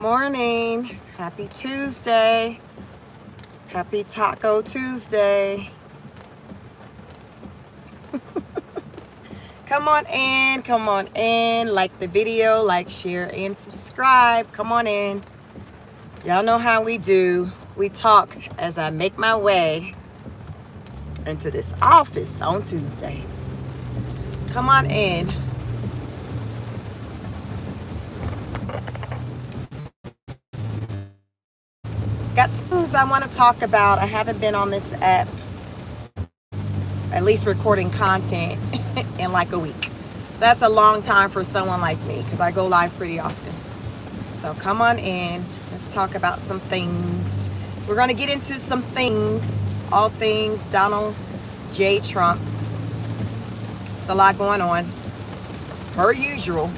Morning. Happy Tuesday. Happy Taco Tuesday. Come on in. Come on in. Like the video, like, share, and subscribe. Come on in. Y'all know how we do. We talk as I make my way into this office on Tuesday. Come on in. Got things I want to talk about. I haven't been on this app, at least recording content, in like a week. So that's a long time for someone like me because I go live pretty often. So come on in. Let's talk about some things. We're going to get into some things, all things Donald J. Trump. It's a lot going on, per usual.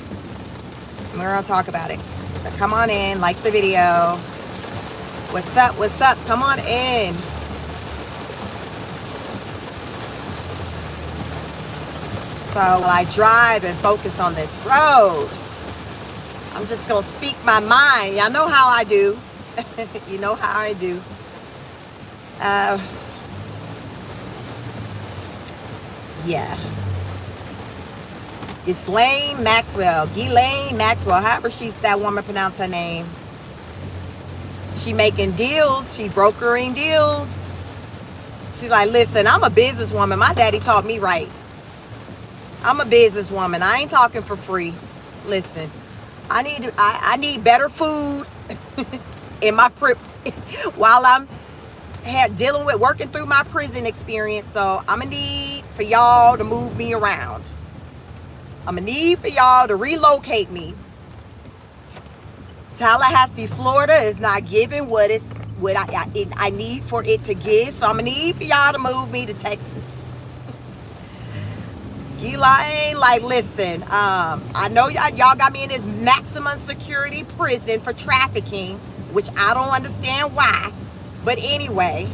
We're going to talk about it. But come on in, like the video. What's up? What's up? Come on in. So while I drive and focus on this road, I'm just going to speak my mind. Y'all know how I do. You know how I do. Yeah. Ghislaine Maxwell. Ghislaine Maxwell. However that woman pronounce her name. She making deals. She brokering deals. She's like, listen, I'm a businesswoman. My daddy taught me right. I'm a businesswoman. I ain't talking for free. Listen, I need better food in my while I'm dealing with working through my prison experience. So I'm gonna need for y'all to move me around. I'm gonna need for y'all to relocate me. Tallahassee, Florida is not giving what I need for it to give. So I'm gonna need for y'all to move me to Texas. Ghislaine, like, listen, I know y'all got me in this maximum security prison for trafficking, which I don't understand why. But anyway,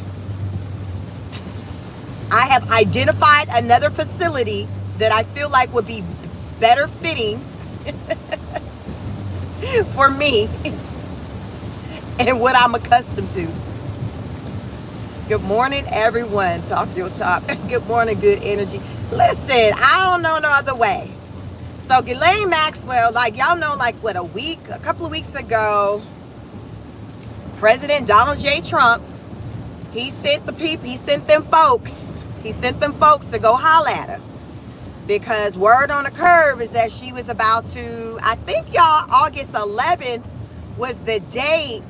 I have identified another facility that I feel like would be better fitting for me and what I'm accustomed to. Good morning, everyone. Talk your talk. Good morning, good energy. Listen, I don't know no other way. So Ghislaine Maxwell, like y'all know, like what, a couple of weeks ago, President Donald J. Trump, he sent them folks to go holler at her. Because word on the curve is that she was about to, I think y'all, August 11th was the date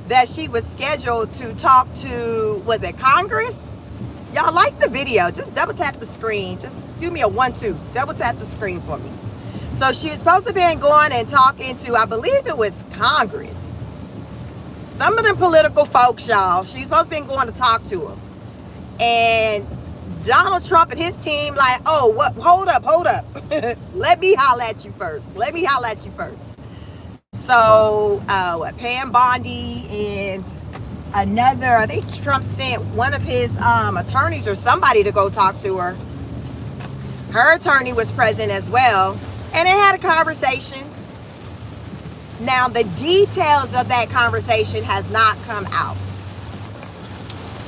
that she was scheduled to talk to, was it Congress? Y'all like the video, just double tap the screen. Just do me a 1-2, double tap the screen for me. So she was supposed to be going and talking to, I believe it was Congress. Some of them political folks, y'all. She's supposed to be going to talk to them. And Donald Trump and his team like, oh, what? Hold up. Let me holler at you first. So, Pam Bondi and another, I think Trump sent one of his attorneys or somebody to go talk to her. Her attorney was present as well. And they had a conversation. Now, the details of that conversation has not come out.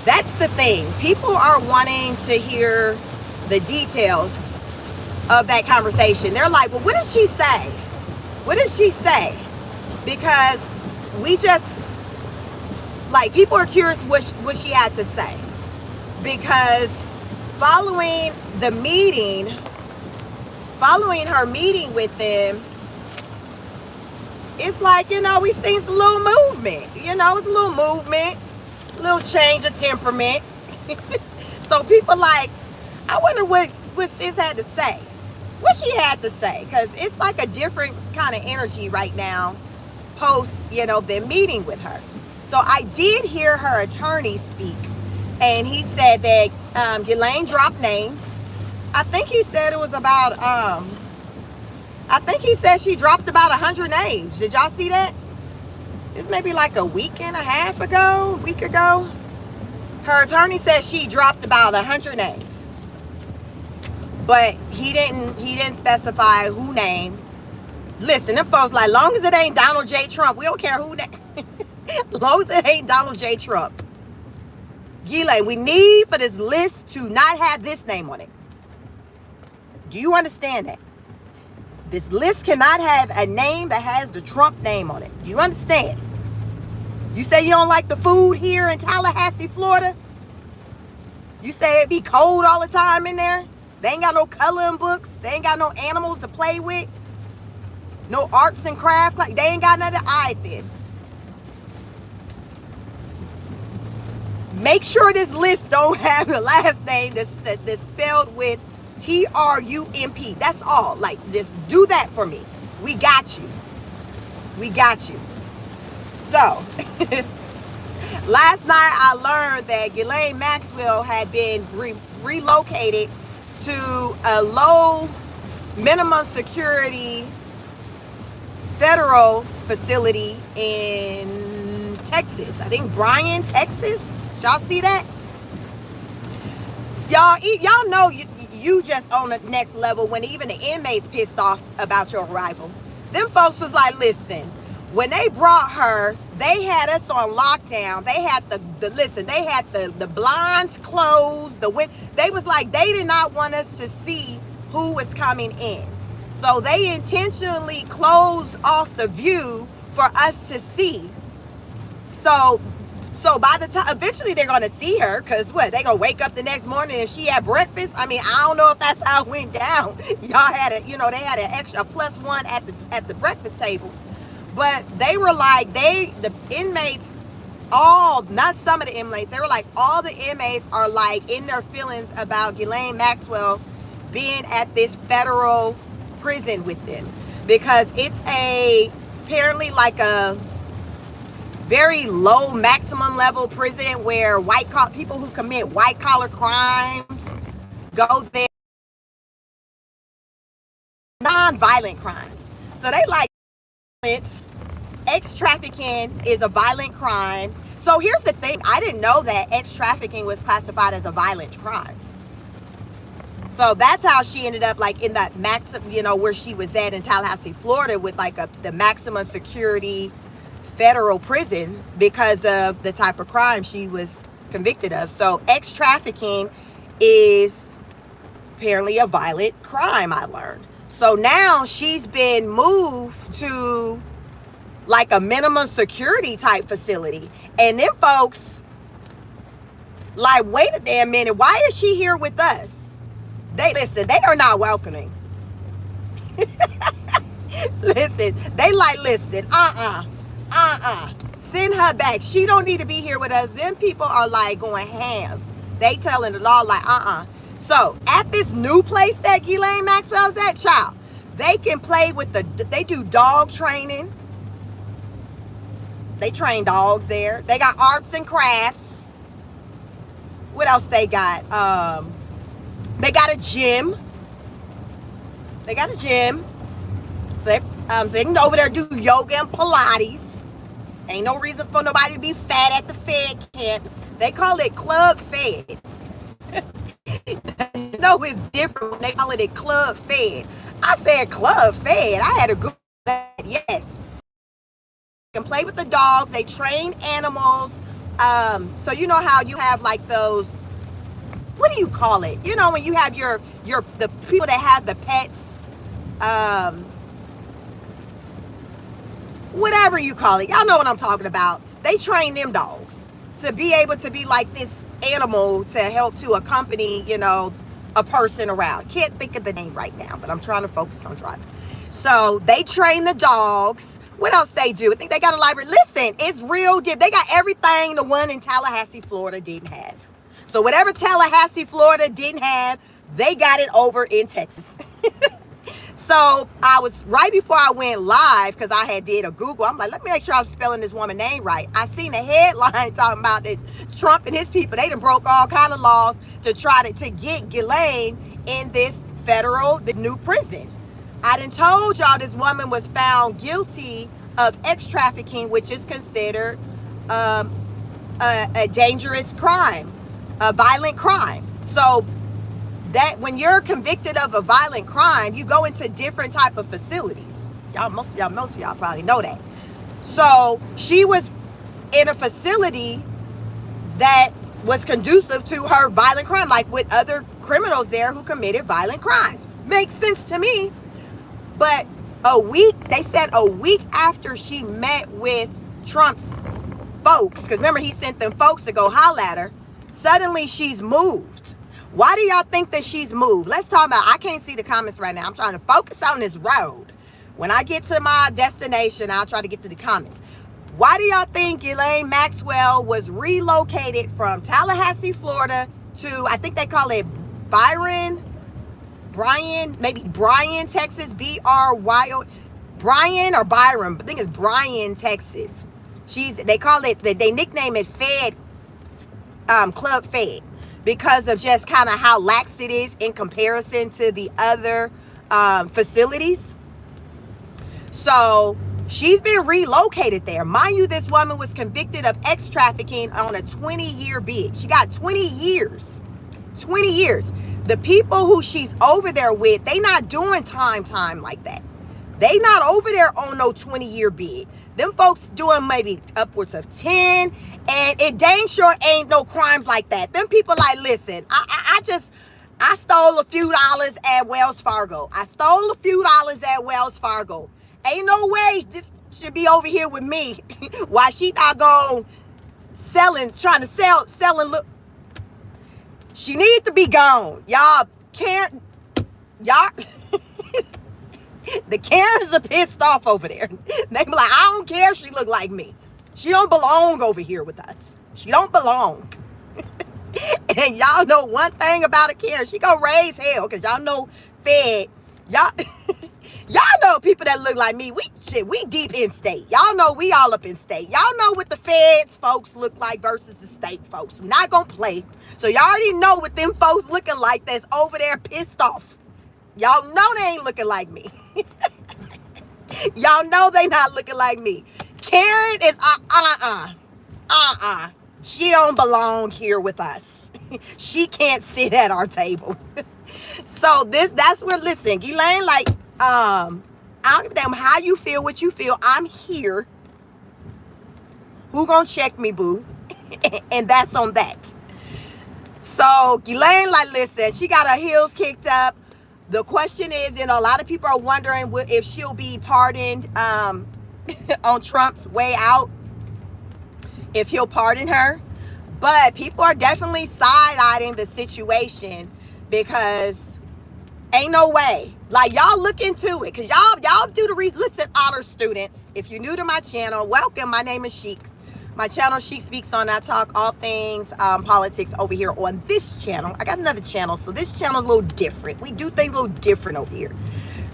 That's the thing. People are wanting to hear the details of that conversation. They're like, well, what did she say? What did she say? Because we just, like, people are curious what she had to say. Because following her meeting with them, it's like, we seen a little movement. It's a little movement. Little change of temperament. So people like, I wonder what sis had to say. What she had to say. Because it's like a different kind of energy right now post, them meeting with her. So I did hear her attorney speak. And he said that Ghislaine dropped names. I think he said it was about, I think he said she dropped about 100 names. Did y'all see that? It's maybe like a week ago. Her attorney said she dropped about 100 names. But he didn't specify who named. Listen, them folks like, long as it ain't Donald J. Trump, we don't care who that. Long as it ain't Donald J. Trump. Ghislaine, we need for this list to not have this name on it. Do you understand that? This list cannot have a name that has the Trump name on it. Do you understand? You say you don't like the food here in Tallahassee, Florida? You say it be cold all the time in there? They ain't got no coloring books. They ain't got no animals to play with. No arts and crafts. Like, they ain't got none of that. Then make sure this list don't have the last name that's spelled with Trump. That's all. Like, just do that for me. We got you. We got you. So, last night I learned that Ghislaine Maxwell had been relocated to a low minimum security federal facility in Texas. I think Bryan, Texas. Y'all see that? Y'all know you just on the next level when even the inmates pissed off about your arrival. Them folks was like, listen, when they brought her, they had us on lockdown. They had they had the blinds closed. They was like, they did not want us to see who was coming in. So they intentionally closed off the view for us to see. So by the time, eventually they're going to see her, because what, they going to wake up the next morning and she had breakfast? I mean, I don't know if that's how it went down. Y'all had they had an extra +1 at the breakfast table. But they were like, the inmates, not some of the inmates, they were like, all the inmates are like in their feelings about Ghislaine Maxwell being at this federal prison with them, because it's apparently like a very low maximum level prison where people who commit white collar crimes go there, non-violent crimes. So they like ex-trafficking is a violent crime. So here's the thing, I didn't know that ex-trafficking was classified as a violent crime. So that's how she ended up like in that where she was at in Tallahassee, Florida, with like the maximum security federal prison, because of the type of crime she was convicted of. So ex-trafficking is apparently a violent crime, I learned. So now she's been moved to like a minimum security type facility. And them folks like, wait a damn minute, why is she here with us? They are not welcoming. Listen, send her back. She don't need to be here with us. Them people are like going ham. They telling the law like, So at this new place that Ghislaine Maxwell's at, child, they can play with they do dog training. They train dogs there. They got arts and crafts. What else they got? They got a gym. So they can go over there do yoga and Pilates. Ain't no reason for nobody to be fat at the Fed camp. They call it Club Fed. You know it's different when they call it Club Fed. I said Club Fed. I had a good that. Yes. They can play with the dogs. They train animals. So you know how you have like those, what do you call it? You know, when you have the people that have the pets, whatever you call it. Y'all know what I'm talking about. They train them dogs to be able to be like this animal to help to accompany, a person around. Can't think of the name right now, but I'm trying to focus on driving. So they train the dogs. What else they do? I think they got a library. Listen, it's real deep. They got everything the one in Tallahassee, Florida didn't have. So whatever Tallahassee, Florida didn't have, they got it over in Texas. So I was, right before I went live, because I had did a Google, I'm like, let me make sure I'm spelling this woman's name right. I seen a headline talking about that Trump and his people, they done broke all kind of laws to try to get Ghislaine in this the new prison. I done told y'all this woman was found guilty of ex-trafficking, which is considered a dangerous crime, a violent crime. So that when you're convicted of a violent crime, you go into different type of facilities. Most of y'all probably know that. So she was in a facility that was conducive to her violent crime, like with other criminals there who committed violent crimes. Makes sense to me. But they said a week after she met with Trump's folks, because remember he sent them folks to go holler at her, suddenly she's moved. Why do y'all think that she's moved? Let's talk about, I can't see the comments right now. I'm trying to focus on this road. When I get to my destination, I'll try to get to the comments. Why do y'all think Ghislaine Maxwell was relocated from Tallahassee, Florida to, I think they call it Bryan, Texas, B-R-Y-O, Bryan or Byron, I think it's Bryan, Texas. They call it, they nickname it Fed, Club Fed, because of just kind of how lax it is in comparison to the other facilities. So she's been relocated there. Mind you, this woman was convicted of ex trafficking on a 20-year bid. She got 20 years. 20 years. The people who she's over there with, they not doing time like that. They not over there on no 20-year bid. Them folks doing maybe upwards of 10, and it dang sure ain't no crimes like that. Them people like, listen, I stole a few dollars at Wells Fargo. Ain't no way this should be over here with me. Why she not going trying to sell and look. She needs to be gone. Y'all can't, the Karens are pissed off over there. They be like, I don't care if she look like me. She don't belong over here with us. She don't belong. And y'all know one thing about a Karen, she gonna raise hell, because y'all know Fed, y'all know people that look like me, we deep in state. Y'all know we all up in state. Y'all know what the Feds folks look like versus the state folks. We're not gonna play. So y'all already know what them folks looking like that's over there pissed off. Y'all know they ain't looking like me. Y'all know they not looking like me. Karen is she don't belong here with us. She can't sit at our table. So that's where, listen, Ghislaine, like, I don't give a damn how you feel, what you feel. I'm here. Who gonna check me, boo? And that's on that. So Ghislaine, like, listen, she got her heels kicked up. The question is, a lot of people are wondering if she'll be pardoned on Trump's way out, if he'll pardon her. But people are definitely side-eyeing the situation, because ain't no way. Like, y'all look into it, because y'all do the listen, honor students. If you're new to my channel, welcome. My name is Chic. My channel, Chic Speaks On. I talk all things politics over here on this channel. I got another channel, so this channel is a little different. We do things a little different over here.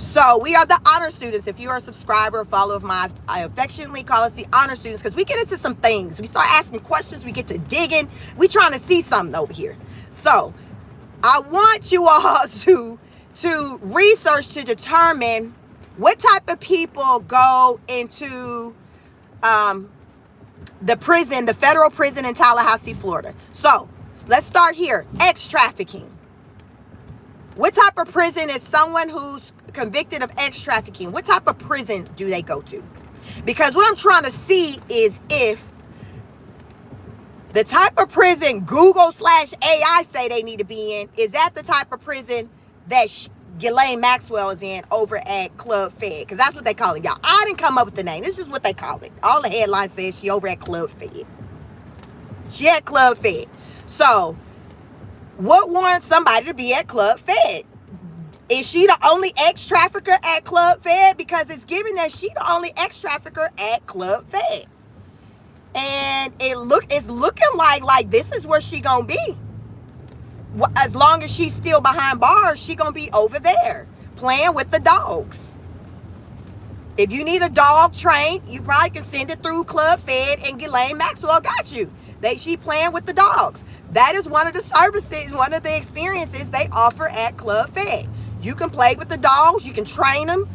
So we are the honor students. If you are a subscriber, follower of mine, I affectionately call us the honor students, because we get into some things. We start asking questions. We get to digging. We trying to see something over here. So I want you all to research to determine what type of people go into the prison, the federal prison in Tallahassee, Florida. So let's start here. Ex-trafficking. What type of prison is someone who's convicted of ex-trafficking? What type of prison do they go to? Because what I'm trying to see is if the type of prison Google/AI say they need to be in, is that the type of prison that Ghislaine Maxwell is in over at Club Fed? Because that's what they call it, y'all. I didn't come up with the name. It's just what they call it. All the headlines say she over at Club Fed. She at Club Fed. So what warrants somebody to be at Club Fed? Is she the only ex-trafficker at Club Fed? Because it's given that she the only ex-trafficker at Club Fed. And it's looking like this is where she gonna be. As long as she's still behind bars, she gonna be over there playing with the dogs. If you need a dog trained, you probably can send it through Club Fed, and Ghislaine Maxwell got you. She playing with the dogs. That is one of the services, one of the experiences they offer at Club Fed. You can play with the dogs. You can train them.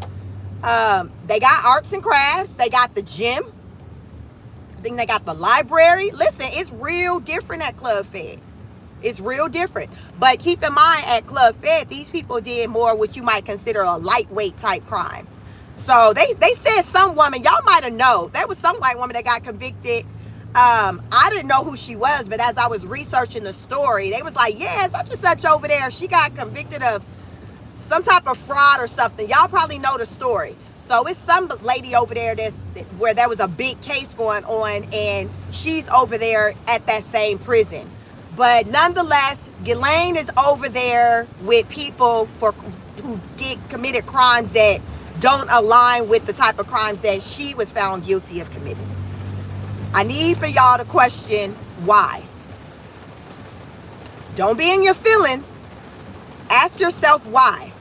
They got arts and crafts. They got the gym. I think they got the library. Listen, it's real different at Club Fed. It's real different. But keep in mind, at Club Fed, these people did more what you might consider a lightweight type crime. So they said some woman, y'all might have known, there was some white woman that got convicted. I didn't know who she was, but as I was researching the story, they was like, yeah, such and such over there, she got convicted of some type of fraud or something. Y'all probably know the story. So it's some lady over there where there was a big case going on, and she's over there at that same prison. But nonetheless, Ghislaine is over there with people who committed crimes that don't align with the type of crimes that she was found guilty of committing. I need for y'all to question why. Don't be in your feelings. Ask yourself why.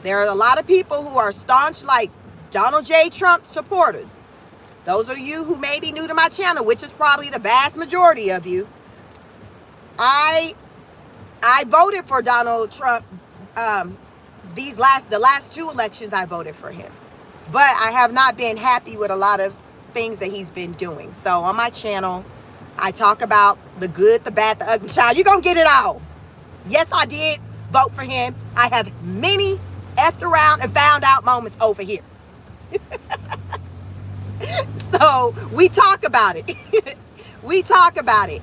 There are a lot of people who are staunch, like Donald J. Trump supporters. Those of you who may be new to my channel, which is probably the vast majority of you, I voted for Donald Trump. The last two elections, I voted for him, but I have not been happy with a lot of things that he's been doing. So on my channel, I talk about the good, the bad, the ugly. Child, you're gonna get it all. Yes, I did vote for him. I have many effed around and found out moments over here. So we talk about it. We talk about it.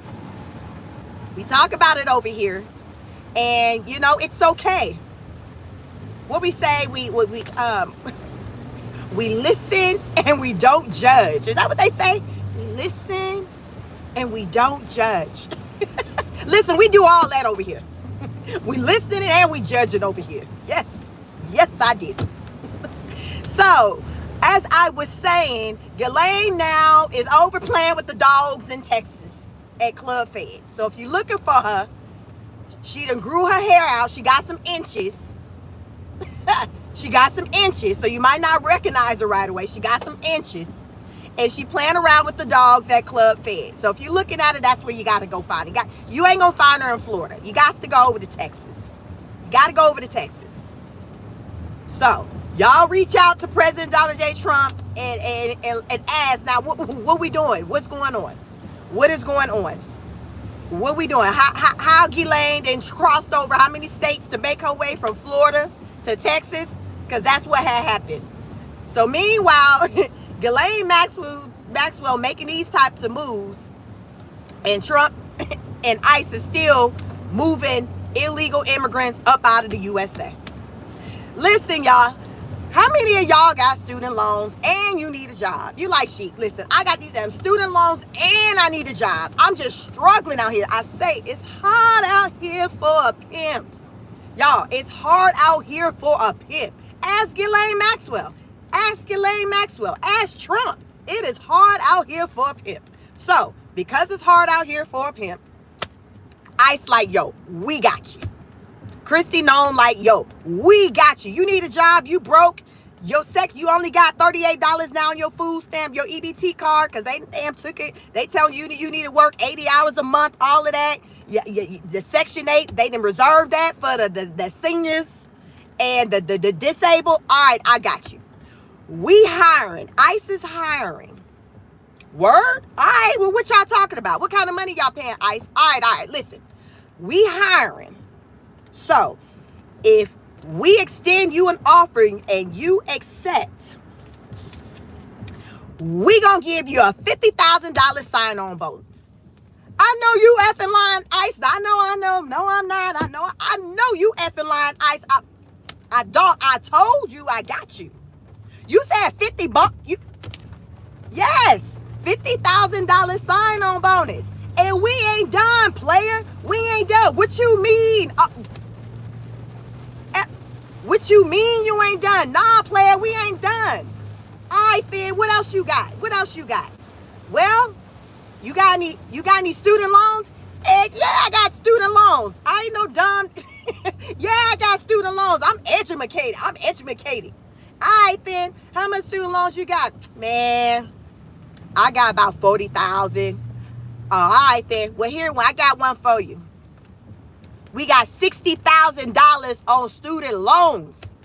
We talk about it over here, and you know, it's okay. What we say, we listen and we don't judge. Is that what they say? We listen and we don't judge. Listen, we do all that over here. We listen and we judge it over here. Yes, yes, I did. So, as I was saying, Ghislaine now is over playing with the dogs in Texas at Club Fed. So if you're looking for her, she done grew her hair out. She got some inches. She got some inches, so you might not recognize her right away. She got some inches, and she playing around with the dogs at Club Fed. So if you're looking at it, that's where you got to go find it. You ain't gonna find her in Florida. You got to go over to Texas. You got to go over to Texas. So y'all reach out to President Donald J. Trump and ask, now what we doing? What's going on? What is going on? What we doing? How Ghislaine then crossed over how many states to make her way from Florida to Texas? Because that's what had happened. So meanwhile, Ghislaine Maxwell making these types of moves, and Trump and ICE is still moving illegal immigrants up out of the USA. Listen, y'all, how many of y'all got student loans and you need a job? You like, Chic, listen, I got these damn student loans and I need a job. I'm just struggling out here. I say it's hard out here for a pimp. Y'all, it's hard out here for a pimp. Ask Ghislaine Maxwell. Ask Ghislaine Maxwell. Ask Trump. It is hard out here for a pimp. So, because it's hard out here for a pimp, ICE like, yo, we got you. Christy known like, yo, we got you. You need a job, you broke. You only got $38 now on your food stamp, your EBT card, because they damn took it. They tell you you need to work 80 hours a month, all of that. The Section 8, they didn't reserve that for the seniors and the disabled. All right, I got you. We hiring. ICE is hiring. Word? All right, well, what y'all talking about? What kind of money y'all paying ICE? All right, listen. We hiring. So, if we extend you an offering and you accept, we gonna give you a $50,000 sign-on bonus. I know you effing lying, ICE. I know. No, I'm not. I know you effing lying, ICE. I told you I got you. You said 50 bucks. Yes, $50,000 sign-on bonus. And we ain't done, player. We ain't done. What you mean? What you mean you ain't done? Nah, player, we ain't done. All right, then. What else you got? What else you got? Well, you got any student loans? Yeah, I got student loans. I ain't no dumb. Yeah, I got student loans. I'm educated. All right, then. How much student loans you got? Man, I got about 40,000. All right, then. Well, I got one for you. We got $60,000 on student loans.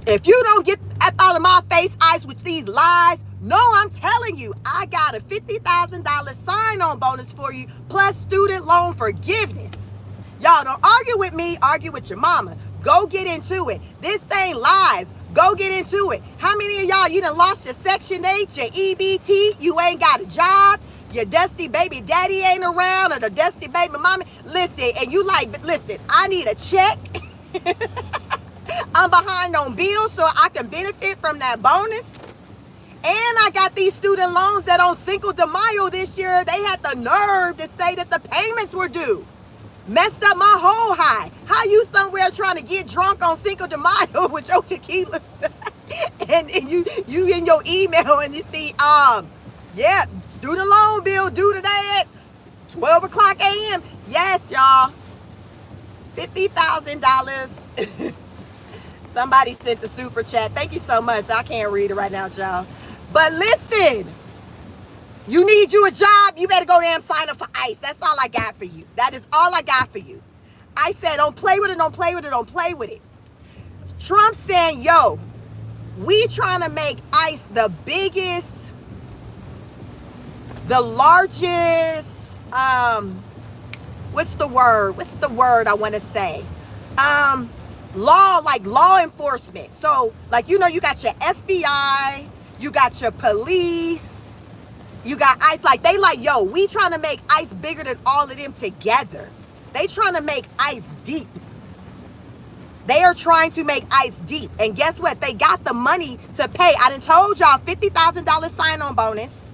If you don't get out of my face, ICE, with these lies, no, I'm telling you, I got a $50,000 sign-on bonus for you, plus student loan forgiveness. Y'all don't argue with me, argue with your mama. Go get into it. This ain't lies. Go get into it. How many of y'all, you done lost your Section 8, your EBT, you ain't got a job, your dusty baby daddy ain't around, or the dusty baby mama? Listen, and you like, listen, I need a check. I'm behind on bills so I can benefit from that bonus. And I got these student loans that on Cinco de Mayo this year, they had the nerve to say that the payments were due. Messed up my whole high. How you somewhere trying to get drunk on Cinco de Mayo with your tequila? and you in your email and you see, yeah, student loan bill due today at 12 o'clock a.m. Yes, y'all. $50,000. Somebody sent a super chat. Thank you so much. I can't read it right now, y'all. But listen, you need you a job, you better go there and sign up for ICE. That's all I got for you. That is all I got for you. I said, don't play with it, don't play with it, don't play with it. Trump saying, yo, we trying to make ICE the biggest, the largest, what's the word I want to say? Law enforcement. So, like, you know, you got your FBI, you got your police, you got ICE. Like, they like, yo, we trying to make ICE bigger than all of them together. They trying to make ICE deep. They are trying to make ICE deep. And guess what? They got the money to pay. I done told y'all, $50,000 sign-on bonus.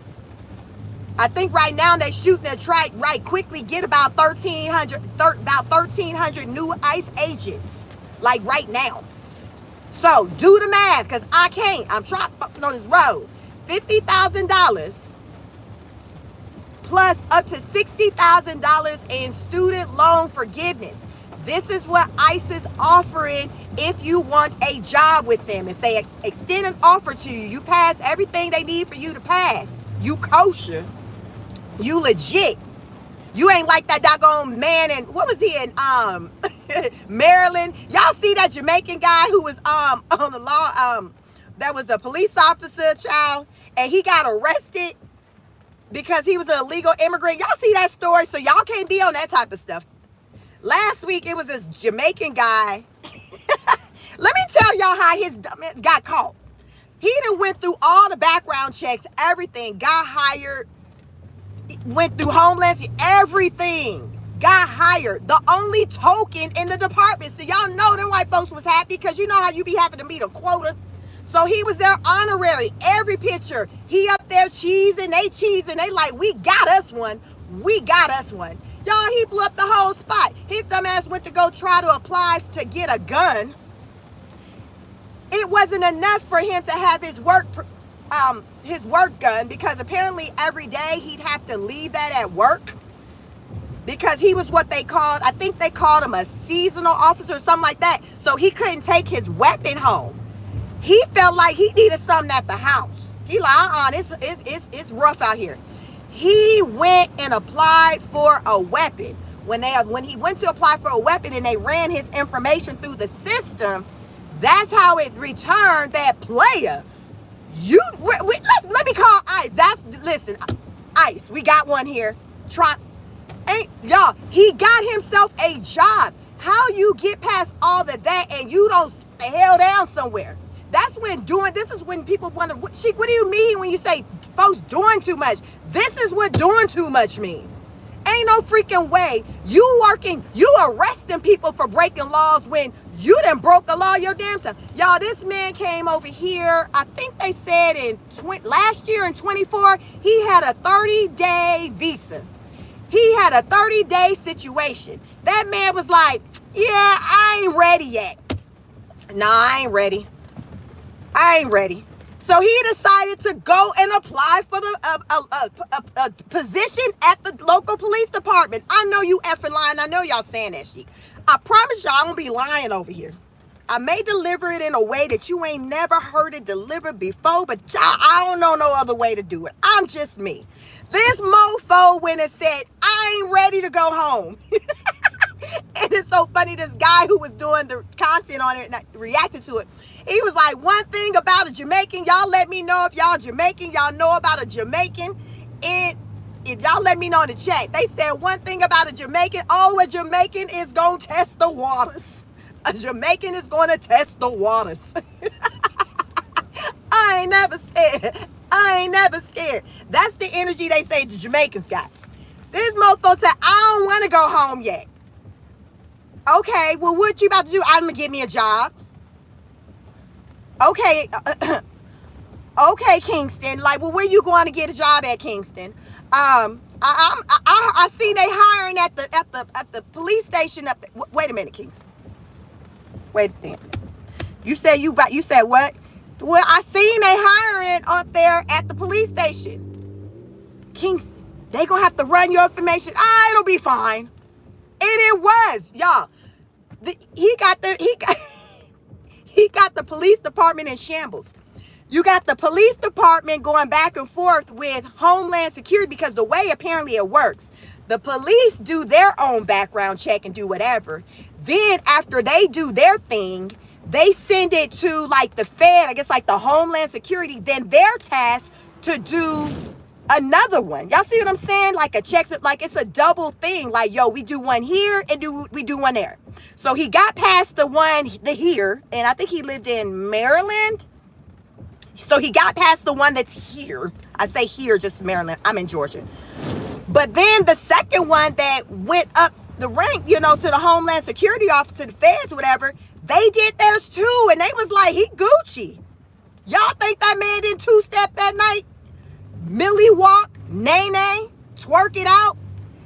I think right now they're shooting to try right quickly get about 1,300 new ICE agents. Like right now. So do the math, because I can't. I'm trying on this road. $50,000 plus up to $60,000 in student loan forgiveness. This is what ICE is offering if you want a job with them. If they extend an offer to you, you pass everything they need for you to pass. You kosher. You legit. You ain't like that doggone man in, what was he in, Maryland? Y'all see that Jamaican guy who was on the law, that was a police officer, child, and he got arrested because he was an illegal immigrant. Y'all see that story? So y'all can't be on that type of stuff. Last week, it was this Jamaican guy. Let me tell y'all how his dumbass got caught. He done went through all the background checks, everything, got hired, went through homeless, everything, got hired. The only token in the department. So y'all know them white folks was happy because you know how you be having to meet a quota. So he was there honorary. Every picture, he up there cheesing, they like, we got us one. We got us one. Y'all, he blew up the whole spot. His dumb ass went to go try to apply to get a gun. It wasn't enough for him to have his work gun, because apparently every day he'd have to leave that at work because he was what they called, I think they called him a seasonal officer or something like that. So he couldn't take his weapon home. He felt like he needed something at the house. He like, it's rough out here. He went and applied for a weapon. When he went to apply for a weapon and they ran his information through the system, that's how it returned that player. Let me call ICE. Listen, ICE, we got one here. Y'all, he got himself a job. How you get past all of that and you don't stay held down somewhere? This is when people wonder, what do you mean when you say folks doing too much? This is what doing too much means. Ain't no freaking way you arresting people for breaking laws when you done broke the law your damn self. Y'all, this man came over here, I think they said last year in 24, he had a 30-day visa. He had a 30-day situation. That man was like, yeah, I ain't ready yet. Nah, I ain't ready. So he decided to go and apply for a position at the local police department. I know you effing lying. I know y'all saying that shit. I promise y'all I won't be lying over here. I may deliver it in a way that you ain't never heard it delivered before, but y'all, I don't know no other way to do it. I'm just me. This mofo went and said, I ain't ready to go home. And it's so funny, this guy who was doing the content on it and I reacted to it, he was like, one thing about a Jamaican, y'all let me know if y'all Jamaican, y'all know about a Jamaican. And if y'all let me know in the chat, they said one thing about a Jamaican, a Jamaican is gonna test the waters. A Jamaican is going to test the waters. I ain't never scared. I ain't never scared. That's the energy they say the Jamaicans got. This mofo said, I don't want to go home yet. Okay, well, what you about to do? I'm going to get me a job. Okay, okay, Kingston. Like, well, where you going to get a job at, Kingston? I see they hiring at the police station up there. Wait a minute, Kingston. Wait a minute. You said what? Well, I seen they hiring up there at the police station. Kingston, they gonna have to run your information. It'll be fine. And it was, y'all. He got the police department in shambles. You got the police department going back and forth with Homeland Security because the way apparently it works, the police do their own background check and do whatever. Then after they do their thing, they send it to like the Fed, I guess like the Homeland Security. Then they're tasked to do another one. Y'all see what I'm saying? Like a check, like it's a double thing. Like, yo, we do one here and we do one there. So he got past the here, and I think he lived in Maryland. So he got past the one that's here. I say here, just Maryland. I'm in Georgia. But then the second one that went up the rank, to the Homeland Security office, to the feds, whatever, they did theirs too. And they was like, he Gucci. Y'all think that man didn't two-step that night? Millie walk, nay, twerk it out.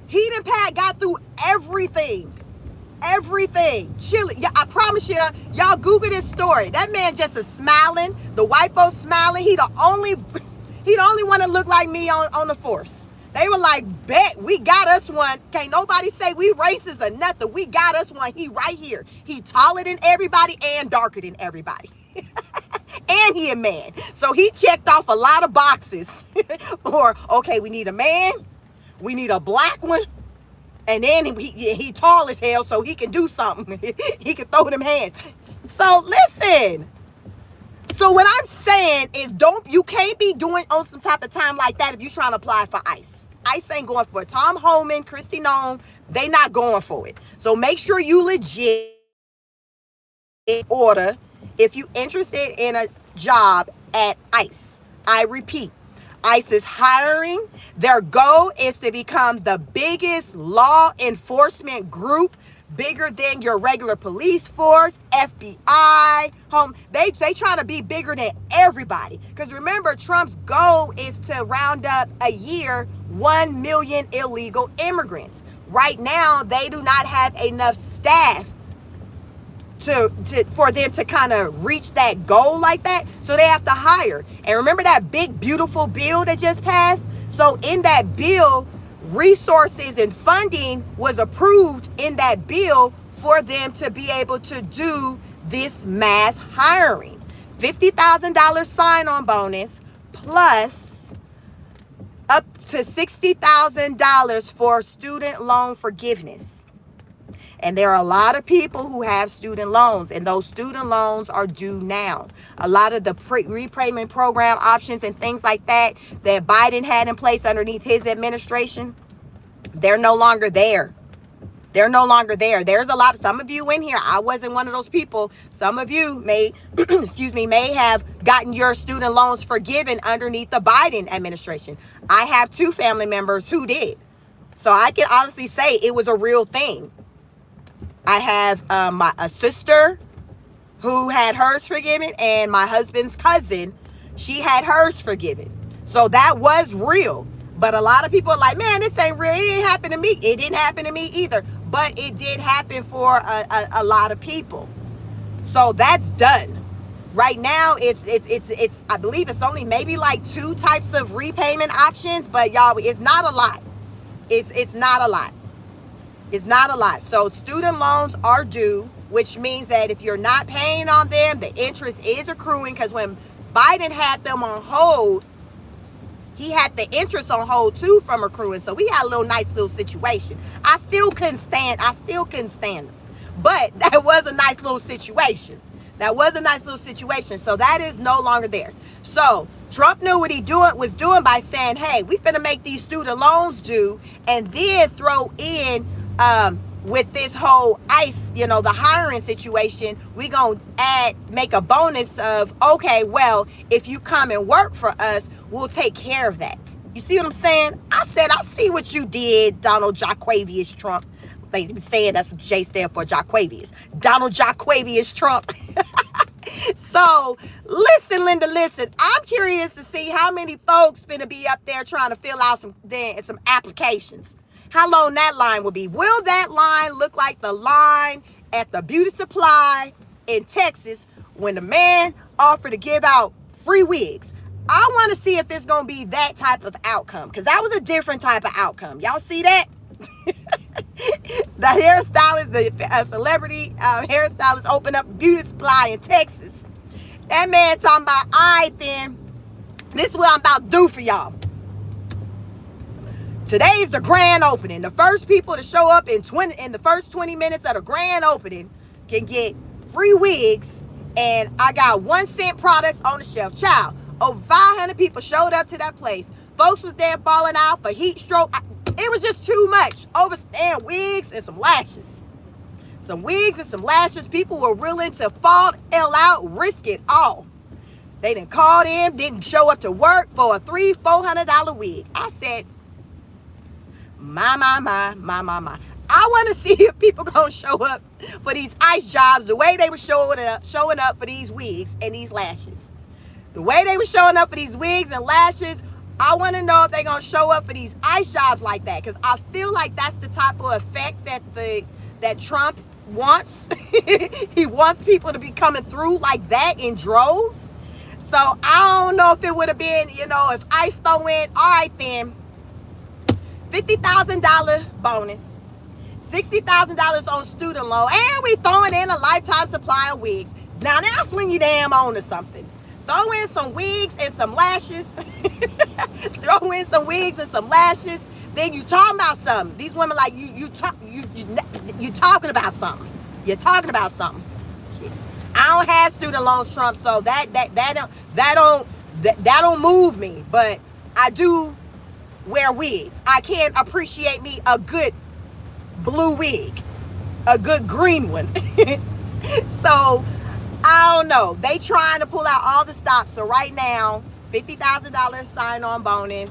He done got through everything. Everything. Chilly. Yeah, I promise you, y'all Google this story. That man just is smiling. The white folks smiling. He the only one that look like me on the force. They were like, bet, we got us one. Can't nobody say we racist or nothing. We got us one. He right here. He taller than everybody and darker than everybody. And he a man. So he checked off a lot of boxes. Or, okay, we need a man. We need a black one. And then he tall as hell, so he can do something. He can throw them hands. So listen. So what I'm saying is you can't be doing on some type of time like that if you're trying to apply for ICE. ICE ain't going for it. Tom Homan, Christy Nome, they not going for it. So make sure you legit order if you interested in a job at ICE. I repeat, ICE is hiring. Their goal is to become the biggest law enforcement group, bigger than your regular police force, FBI, home. They trying to be bigger than everybody. Because remember, Trump's goal is to round up a year 1 million illegal immigrants. Right now, they do not have enough staff for them to kind of reach that goal like that. So they have to hire. And remember that big, beautiful bill that just passed? So in that bill, resources and funding was approved in that bill for them to be able to do this mass hiring. $50,000 sign-on bonus plus up to $60,000 for student loan forgiveness. And there are a lot of people who have student loans, and those student loans are due now. A lot of the repayment program options and things like that Biden had in place underneath his administration, they're no longer there. They're no longer there. There's some of you in here, I wasn't one of those people. Some of you may have gotten your student loans forgiven underneath the Biden administration. I have 2 family members who did. So I can honestly say it was a real thing. I have a sister who had hers forgiven, and my husband's cousin, she had hers forgiven. So that was real. But a lot of people are like, man, this ain't real. It didn't happen to me. It didn't happen to me either. But it did happen for a lot of people. So that's done. Right now, it's I believe it's only maybe like 2 types of repayment options. But y'all, it's not a lot. It's not a lot. It's not a lot. So student loans are due, which means that if you're not paying on them, the interest is accruing. Because when Biden had them on hold, he had the interest on hold too from accruing. So we had a nice little situation. I still couldn't stand them. But that was a nice little situation. So that is no longer there. So Trump knew what he was doing by saying, hey, we finna make these student loans due and then throw in with this whole ICE, the hiring situation, we gonna make a bonus of, okay, well, if you come and work for us, we'll take care of that. You see what I'm saying? I said, I see what you did, Donald Jaquavius Trump. They be saying that's what J stand for, Jaquavius. Donald Jaquavius Trump. So, listen, Linda, listen. I'm curious to see how many folks finna be up there trying to fill out some applications. How long that line will be. Will that line look like the line at the beauty supply in Texas when the man offered to give out free wigs? I want to see if it's going to be that type of outcome, because that was a different type of outcome. Y'all see that? The hairstylist, a celebrity hairstylist opened up beauty supply in Texas. That man talking about, all right then, this is what I'm about to do for y'all. Today's the grand opening. The first people to show up in the first 20 minutes of the grand opening can get free wigs, and I got 1 cent products on the shelf. Child, over 500 people showed up to that place. Folks was there falling out for heat stroke. It was just too much. Overstand wigs and some lashes. Some wigs and some lashes. People were willing to fall out, risk it all. They didn't call in, didn't show up to work for a $300-$400 wig. I said, my. I want to see if people gonna show up for these ICE jobs the way they were showing up for these wigs and these lashes. The way they were showing up for these wigs and lashes, I want to know if they're going to show up for these ICE jobs like that, because I feel like that's the type of effect that Trump wants. He wants people to be coming through like that in droves. So I don't know if it would have been, if ICE throw in, all right then, $50,000 bonus, $60,000 on student loan, and we throwing in a lifetime supply of wigs. Now that's when you damn on to something. Throw in some wigs and some lashes. Throw in some wigs and some lashes. Then you talking about something. These women like you talking about something. You're talking about something. I don't have student loans, Trump, so that don't move me. But I do wear wigs. I can appreciate me a good blue wig, a good green one. So I don't know. They trying to pull out all the stops. So right now, $50,000 sign-on bonus,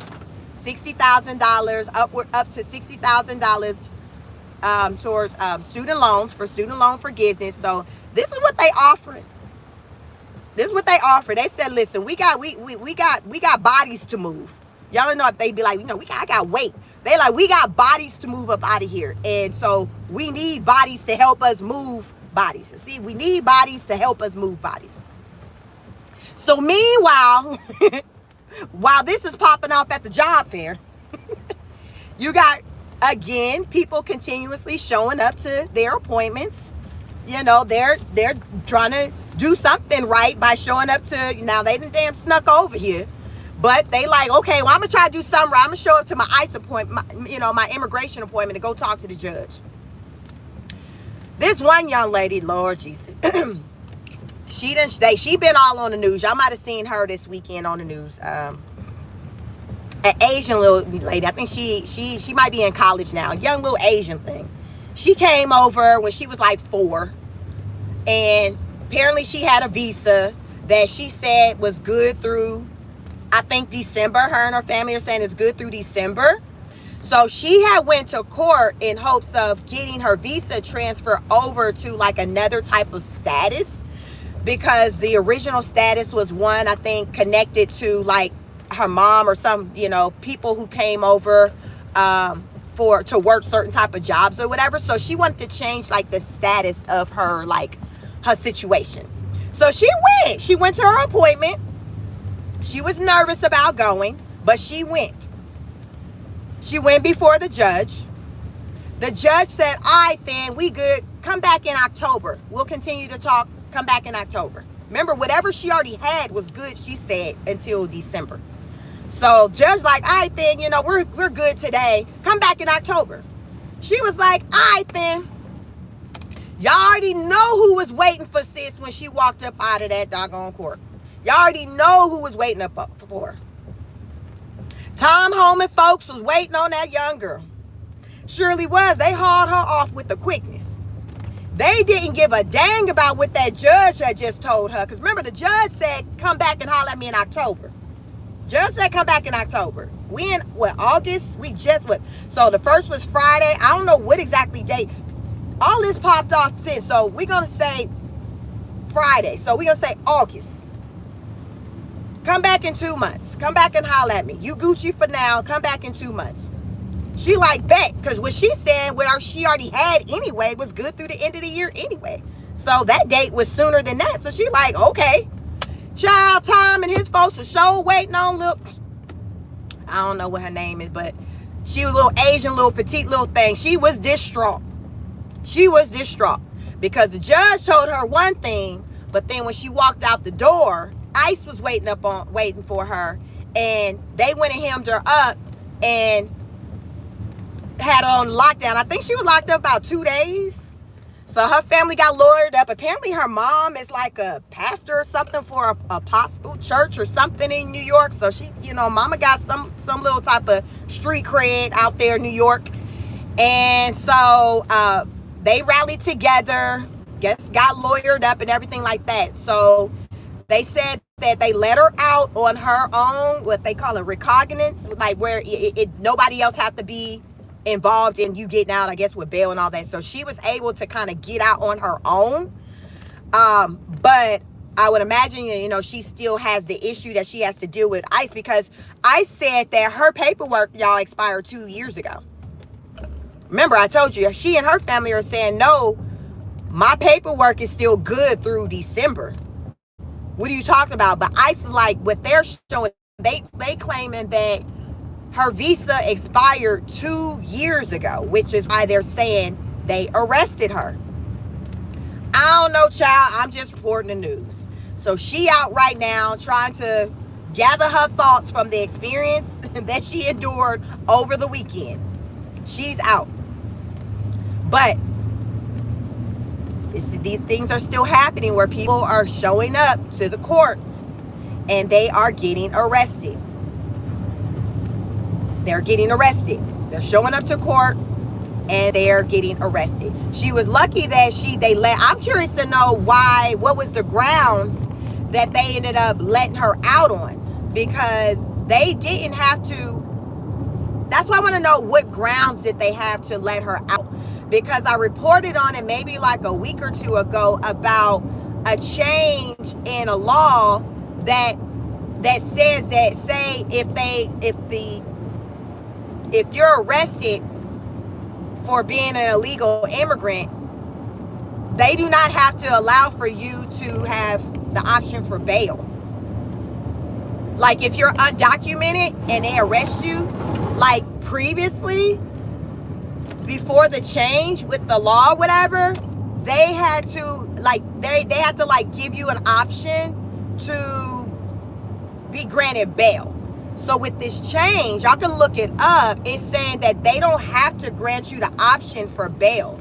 $60,000 up to $60,000 towards student loans for student loan forgiveness. So this is what they offering. This is what they offer. They said, listen, we got bodies to move. Y'all don't know if they be like, I got weight. They like, we got bodies to move up out of here, and so we need bodies to help us move bodies. You see, we need bodies to help us move bodies. So meanwhile, while this is popping off at the job fair, you got, again, people continuously showing up to their appointments. They're trying to do something right by showing up to, now they didn't damn snuck over here, but they like, okay, well, I'm gonna try to do something right. I'm gonna show up to my ICE appointment, my immigration appointment to go talk to the judge. This one young lady, Lord Jesus, she been all on the news. Y'all might have seen her this weekend on the news. An Asian little lady. I think she might be in college now. A young little Asian thing. She came over when she was like 4, and apparently she had a visa that she said was good through, I think, December. Her and her family are saying it's good through December. So she had went to court in hopes of getting her visa transferred over to like another type of status, because the original status was one, I think, connected to like her mom or some, people who came over to work certain type of jobs or whatever. So she wanted to change like the status of her, like her situation. So she went to her appointment. She was nervous about going, but she went. She went before the judge. The judge said, all right, then, we good. Come back in October. We'll continue to talk. Come back in October. Remember, whatever she already had was good, she said, until December. So judge like, all right, then, we're good today. Come back in October. She was like, all right, then. Y'all already know who was waiting for sis when she walked up out of that doggone court. Y'all already know who was waiting up for her. Tom Holman folks was waiting on that young girl. Surely was. They hauled her off with the quickness. They didn't give a dang about what that judge had just told her. Because remember, the judge said, come back and holler at me in October. Judge said, come back in October. We in, August? We just, So the first was Friday. I don't know what exactly date. All this popped off since. So we're going to say Friday. So we're going to say August. Come back in 2 months. Come back and holler at me. You Gucci for now. Come back in 2 months. She like bet, because what she's saying, what she already had anyway, was good through the end of the year anyway. So that date was sooner than that. So she like, okay. Child, Tom and his folks were sure waiting on look. I don't know what her name is, but she was a little Asian, little petite little thing. She was distraught. She was distraught because the judge told her one thing, but then when she walked out the door, ICE was waiting for her, and they went and hemmed her up and had her on lockdown. I think she was locked up about 2 days. So her family got lawyered up. Apparently her mom is like a pastor or something for a apostle church or something in New York. So she, mama got some little type of street cred out there in New York. And so they rallied together, got lawyered up and everything like that. So they said that they let her out on her own, what they call a recognizance, like where nobody else have to be involved in you getting out, I guess, with bail and all that. So she was able to kind of get out on her own. But I would imagine, she still has the issue that she has to deal with ICE, because ICE said that her paperwork, y'all, expired 2 years ago. Remember, I told you, she and her family are saying, no, my paperwork is still good through December. What are you talking about? But ICE is like, what they're showing, they claiming that her visa expired 2 years ago, which is why they're saying they arrested her. I don't know, child. I'm just reporting the news. So she out right now trying to gather her thoughts from the experience that she endured over the weekend. She's out. But these things are still happening where people are showing up to the courts and they are getting arrested. They're getting arrested. They're showing up to court and they're getting arrested. She was lucky that I'm curious to know what was the grounds that they ended up letting her out on, because they didn't have to. That's why I want to know what grounds did they have to let her out, because I reported on it maybe like a week or two ago about a change in a law that says that, say, if you're arrested for being an illegal immigrant, they do not have to allow for you to have the option for bail. Like if you're undocumented and they arrest you, like previously, before the change with the law or whatever, they had to give you an option to be granted bail. So with this change, y'all can look it up. It's saying that they don't have to grant you the option for bail.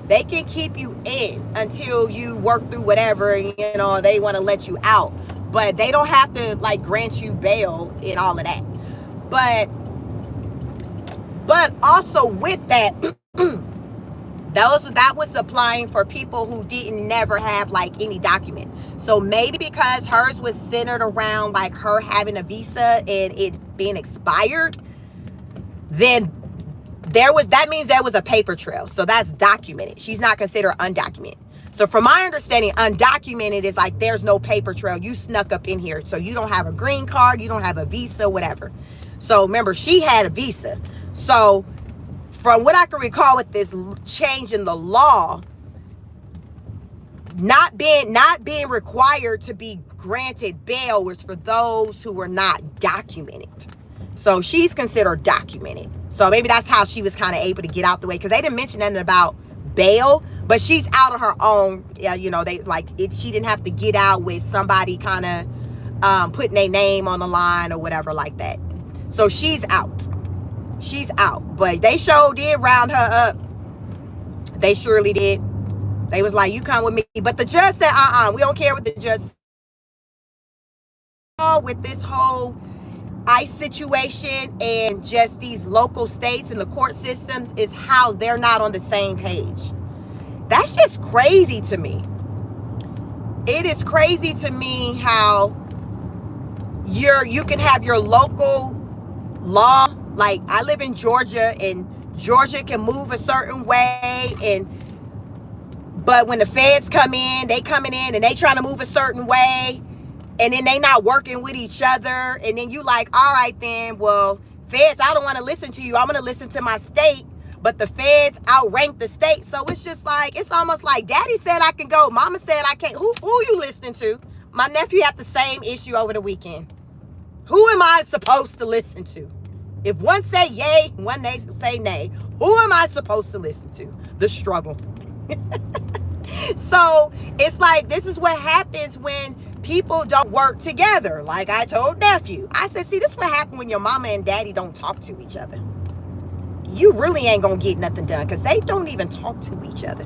They can keep you in until you work through whatever, they want to let you out. But they don't have to grant you bail and all of that. But also with that, that was applying for people who didn't never have any document. So maybe because hers was centered around her having a visa and it being expired, then that means there was a paper trail. So that's documented. She's not considered undocumented. So from my understanding, undocumented is there's no paper trail. You snuck up in here. So you don't have a green card, you don't have a visa, whatever. So remember, she had a visa. So from what I can recall with this change in the law, not being required to be granted bail was for those who were not documented. So she's considered documented. So maybe that's how she was kind of able to get out the way, because they didn't mention anything about bail, but she's out on her own. Yeah, she didn't have to get out with somebody kind of putting their name on the line or whatever like that. So she's out. She's out. But they sure did round her up. They surely did. They was like, you come with me. But the judge said, we don't care what the judge said. With this whole ICE situation and just these local states and the court systems is how they're not on the same page. That's just crazy to me. It is crazy to me how you can have your local law. Like, I live in Georgia, and Georgia can move a certain way, but when the feds come in, they coming in and they trying to move a certain way, and then they not working with each other, and then you like, all right then, well, feds, I don't want to listen to you. I'm going to listen to my state, but the feds outrank the state. So it's just like, it's almost like daddy said I can go, mama said I can't. Who you listening to? My nephew had the same issue over the weekend. Who am I supposed to listen to? If one say yay, one say nay, who am I supposed to listen to? The struggle. So it's like, this is what happens when people don't work together. Like I told nephew, I said, see, this is what happens when your mama and daddy don't talk to each other. You really ain't gonna get nothing done because they don't even talk to each other.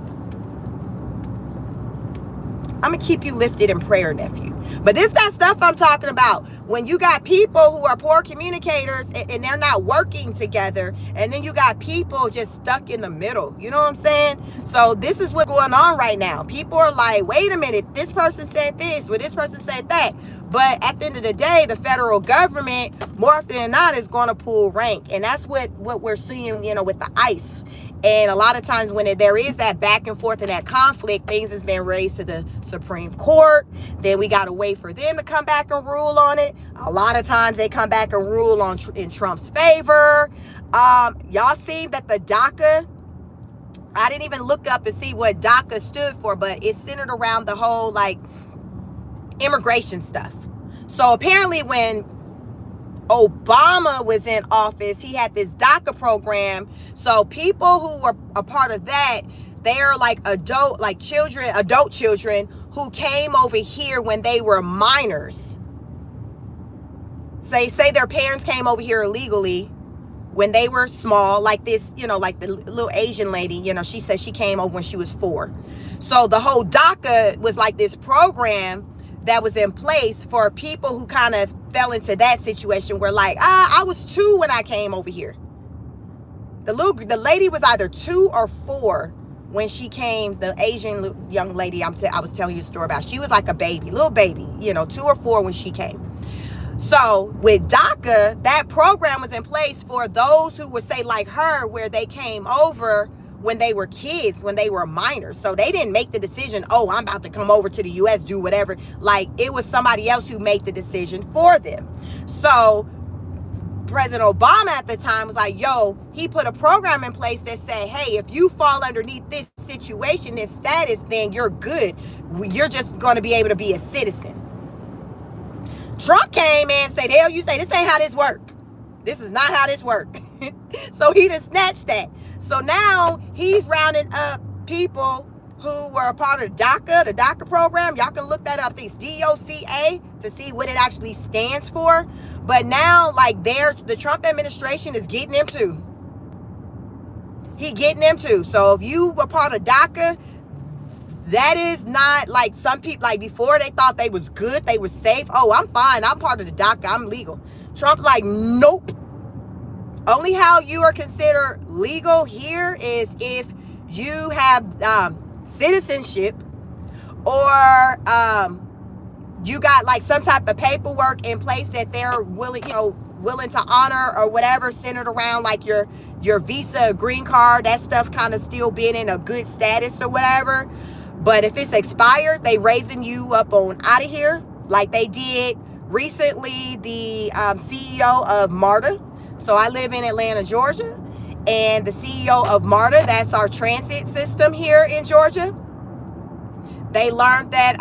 I'm gonna keep you lifted in prayer, nephew. But this that stuff I'm talking about. When you got people who are poor communicators and they're not working together, and then you got people just stuck in the middle. You know what I'm saying? So this is what's going on right now. People are like, wait a minute, this person said this, or this person said that. But at the end of the day, the federal government, more often than not, is going to pull rank. And that's what we're seeing, with the ICE. And a lot of times when there is that back and forth and that conflict, things has been raised to the Supreme Court. Then we got to wait for them to come back and rule on it. A lot of times they come back and rule in Trump's favor. Y'all seen that the DACA, I didn't even look up and see what DACA stood for, but it's centered around the whole like immigration stuff. So apparently when Obama was in office, he had this DACA program. So people who were a part of that, they are like adult children who came over here when they were minors. Say their parents came over here illegally when they were small, like this, like the little Asian lady, she said she came over when she was 4. So the whole DACA was like this program that was in place for people who kind of fell into that situation where like, I was 2 when I came over here. The lady was either 2 or 4 when she came, the Asian young lady I was telling you a story about. She was like a baby, little baby, 2 or 4 when she came. So with DACA, that program was in place for those who would say like her, where they came over when they were kids, when they were minors. So they didn't make the decision, oh, I'm about to come over to the U.S., do whatever. Like, it was somebody else who made the decision for them. So President Obama at the time was like, yo, he put a program in place that said, hey, if you fall underneath this situation, this status, then you're good. You're just going to be able to be a citizen. Trump came in and said, hell, you say this ain't how this work. This is not how this work. So he just snatched that. So now he's rounding up people who were a part of DACA, the DACA program. Y'all can look that up. It's DOCA to see what it actually stands for. But now, like, the Trump administration is getting them too. He getting them too. So if you were part of DACA, that is not like some people, like before they thought they was good, they was safe. Oh, I'm fine. I'm part of the DACA. I'm legal. Trump like, nope. Only how you are considered legal here is if you have citizenship, or you got like some type of paperwork in place that they're willing to honor or whatever, centered around like your visa, green card, that stuff kind of still being in a good status or whatever. But if it's expired, they raising you up on out of here, like they did recently the CEO of MARTA. So I live in Atlanta, Georgia, and the CEO of MARTA, that's our transit system here in Georgia, they learned that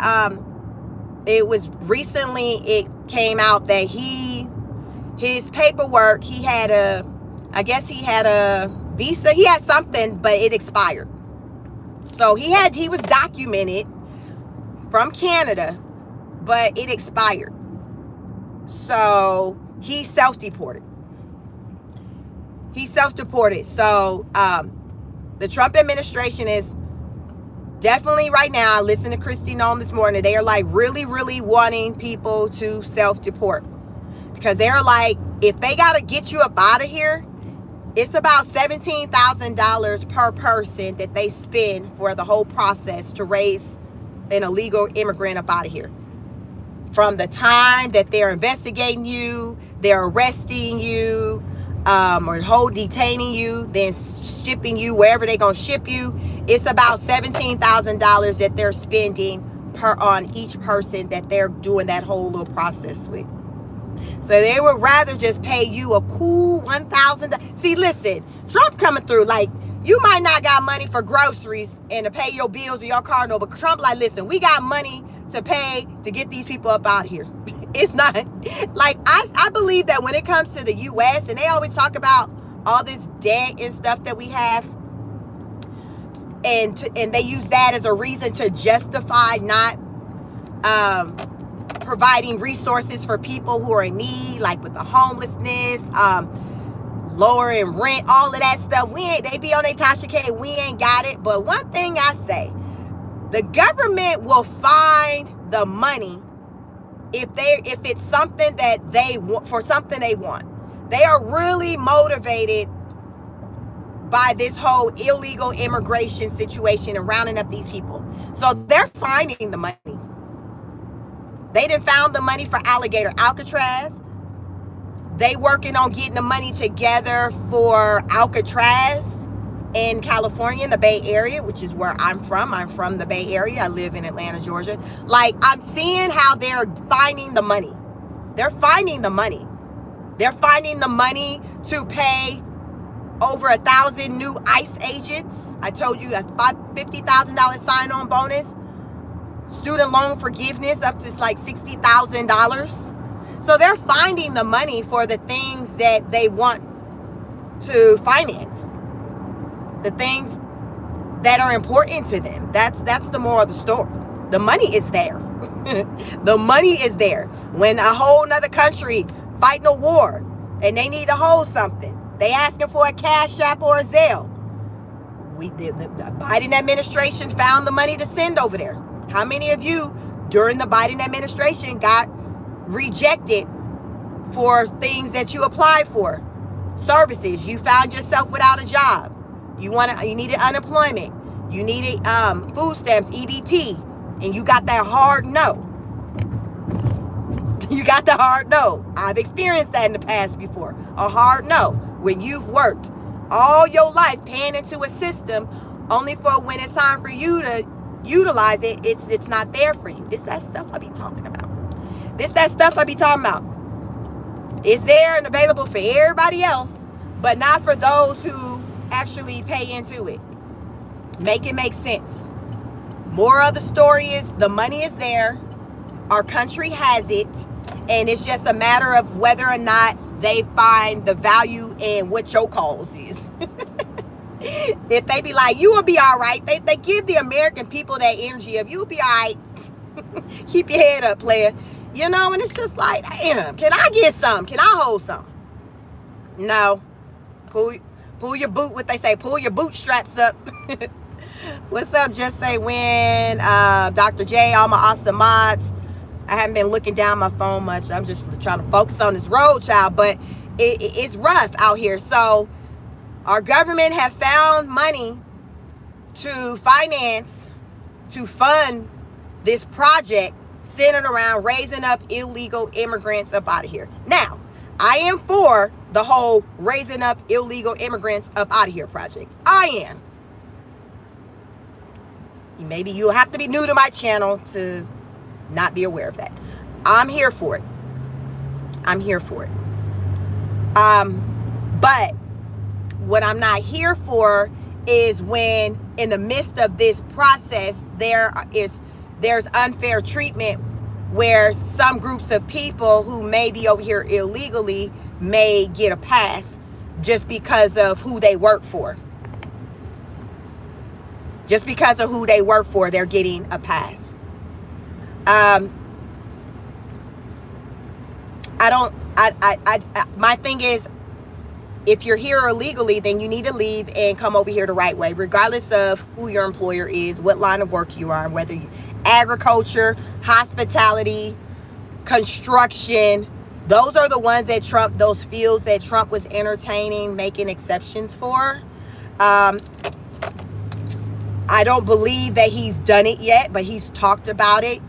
it came out that his paperwork, he had a visa, he had something, but it expired. So he was documented from Canada, but it expired. So he self-deported. So the Trump administration is definitely right now, I listened to Christy Nome this morning, they are like really, really wanting people to self-deport, because they're like, If they got to get you up out of here, it's about $17,000 per person that they spend for the whole process to raise an illegal immigrant up out of here. From the time that they're investigating you, they're arresting you, or detaining you, then shipping you wherever they're going to ship you, it's about $17,000 that they're spending on each person that they're doing that whole little process with. So they would rather just pay you a cool $1,000. See, listen, Trump coming through, like, you might not got money for groceries and to pay your bills or your car note, but Trump like, listen, we got money to pay to get these people up out of here. It's not, like, I believe that when it comes to the U.S., and they always talk about all this debt and stuff that we have, and they use that as a reason to justify not providing resources for people who are in need, like with the homelessness, lowering rent, all of that stuff. They be on their Tasha K, we ain't got it. But one thing I say, the government will find the money if it's something that they want, for something they want. They are really motivated by this whole illegal immigration situation and rounding up these people. So they're finding the money. They done found the money for alligator Alcatraz. They working on getting the money together for Alcatraz in California, in the Bay Area, which is where I'm from. I'm from the Bay Area. I live in Atlanta, Georgia. Like, I'm seeing how they're finding the money. They're finding the money. They're finding the money to pay over 1,000 new ICE agents. I told you a $50,000 sign-on bonus. Student loan forgiveness up to like $60,000. So they're finding the money for the things that they want to finance, the things that are important to them. That's the moral of the story. The money is there. The money is there. When a whole nother country fighting a war and they need to hold something, they asking for a Cash App or a Zelle. The Biden administration found the money to send over there. How many of you during the Biden administration got rejected for things that you applied for? Services. You found yourself without a job. You needed unemployment. You needed food stamps, EBT, and you got that hard no. You got the hard no. I've experienced that in the past before. A hard no. When you've worked all your life paying into a system, only for when it's time for you to utilize it, it's not there for you. It's that stuff I be talking about. It's there and available for everybody else, but not for those who actually pay into it. Make it make sense. More of the story is the money is there. Our country has it. And it's just a matter of whether or not they find the value in what your cause is. If they be like, you will be all right. They give the American people that energy of, you'll be all right. Keep your head up, player. You know, and it's just like, damn, can I get some? Can I hold some? No. Pull your boot, what they say, pull your bootstraps up. What's up? Just say when, Dr. J, all my awesome mods. I haven't been looking down my phone much. I'm just trying to focus on this road, child. But it's rough out here. So our government have found money to finance, to fund this project centered around raising up illegal immigrants up out of here. Now, I am for the whole raising up illegal immigrants up out of here project. I am. Maybe you'll have to be new to my channel to not be aware of that. I'm here for it. I'm here for it. But what I'm not here for is when in the midst of this process there's unfair treatment where some groups of people who may be over here illegally may get a pass just because of who they work for. Just because of who they work for, they're getting a pass. My thing is, if you're here illegally, then you need to leave and come over here the right way, regardless of who your employer is, what line of work you are, whether you agriculture, hospitality, construction, Those are the ones that Trump, those fields that Trump was entertaining, making exceptions for. I don't believe that he's done it yet, but he's talked about it,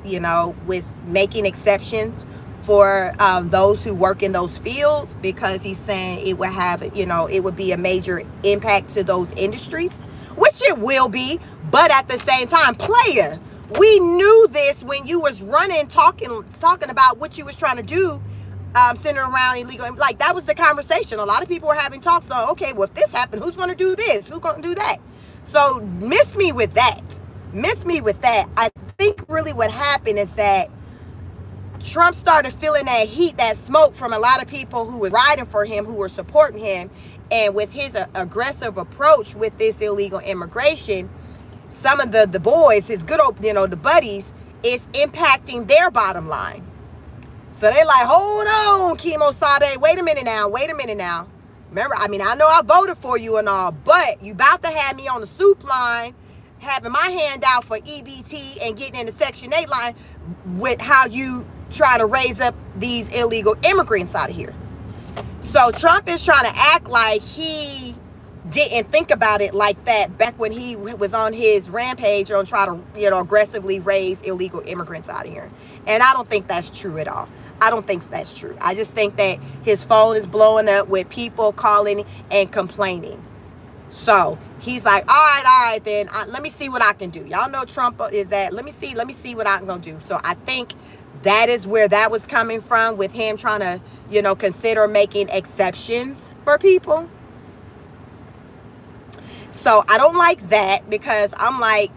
with making exceptions for those who work in those fields, because he's saying it would have, it would be a major impact to those industries, which it will be. But at the same time, player, we knew this when you was running, talking about what you was trying to do, centered around illegal. Like, that was the conversation. A lot of people were having talks on, okay, well, if this happened, who's going to do this? Who's going to do that? So miss me with that. I think really what happened is that Trump started feeling that heat, that smoke from a lot of people who were riding for him, who were supporting him. And with his aggressive approach with this illegal immigration, some of the boys, his good old, the buddies, is impacting their bottom line. So they're like, hold on, Kimo Sabe, wait a minute now. Remember, I know I voted for you and all, but you about to have me on the soup line, having my hand out for EBT and getting in the Section 8 line with how you try to raise up these illegal immigrants out of here. So Trump is trying to act like he didn't think about it like that back when he was on his rampage on try to, aggressively raise illegal immigrants out of here. And I don't think that's true at all. I don't think that's true. I just think that his phone is blowing up with people calling and complaining. So he's like, all right, then let me see what I can do. Y'all know Trump is that. Let me see what I'm going to do. So I think that is where that was coming from, with him trying to, consider making exceptions for people. So I don't like that, because I'm like,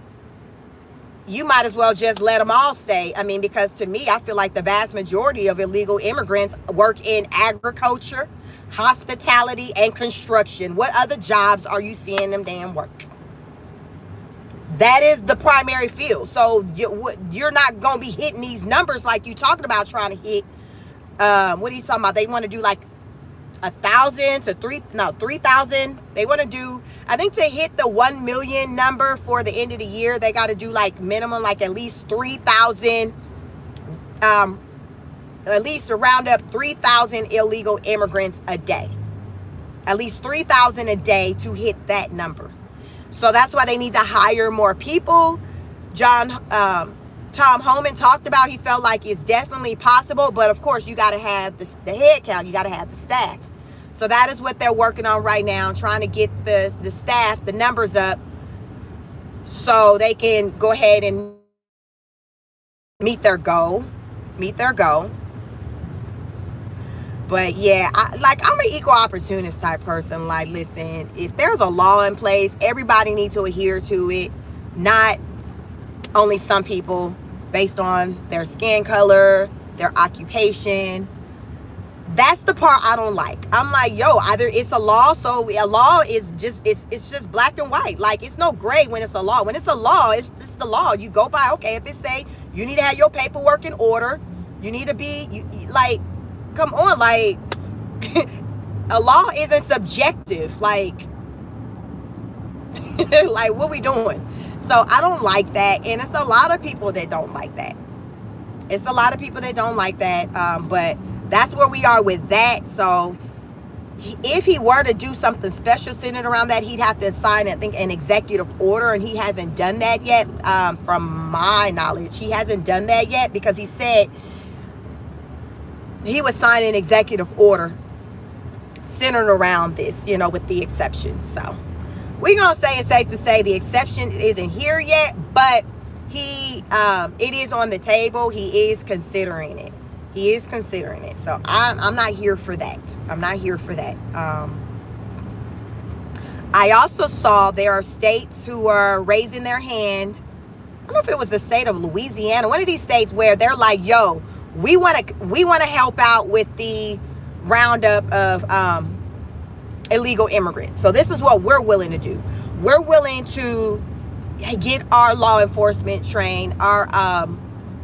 you might as well just let them all stay. Because to me, I feel like the vast majority of illegal immigrants work in agriculture, hospitality, and construction. What other jobs are you seeing them damn work? That is the primary field. So you're not going to be hitting these numbers like you talking about trying to hit. What are you talking about? They want to do like 1,000 to 3,000. They want to do, I think, to hit the 1 million number for the end of the year, they got to do like minimum, like at least 3,000, at least to round up 3,000 illegal immigrants a day. At least 3,000 a day to hit that number. So that's why they need to hire more people. Tom Homan talked about, he felt like it's definitely possible, but of course you got to have the head count, you got to have the staff. So that is what they're working on right now, trying to get the staff, the numbers up, so they can go ahead and meet their goal. But yeah, I'm an equal opportunist type person. Like, listen, if there's a law in place, everybody needs to adhere to it, not only some people based on their skin color, their occupation. That's the part I don't like. I'm like, either it's a law, so a law is just, it's just black and white. Like, it's no gray when it's a law. When it's a law, it's just the law. You go by, okay, if it say you need to have your paperwork in order, you need to be, like, come on, like, a law isn't subjective. Like, like, what we doing? So I don't like that. And it's a lot of people that don't like that. But that's where we are with that. So if he were to do something special centered around that, he'd have to sign, I think, an executive order. And he hasn't done that yet. From my knowledge, he hasn't done that yet, because he said he would sign an executive order centered around this, with the exceptions. So we're going to say it's safe to say the exception isn't here yet, but it is on the table. He is considering it. So I'm not here for that. I also saw there are states who are raising their hand. I don't know if it was the state of Louisiana, one of these states, where they're like, we want to help out with the roundup of illegal immigrants. So this is what we're willing to do. We're willing to get our law enforcement trained, our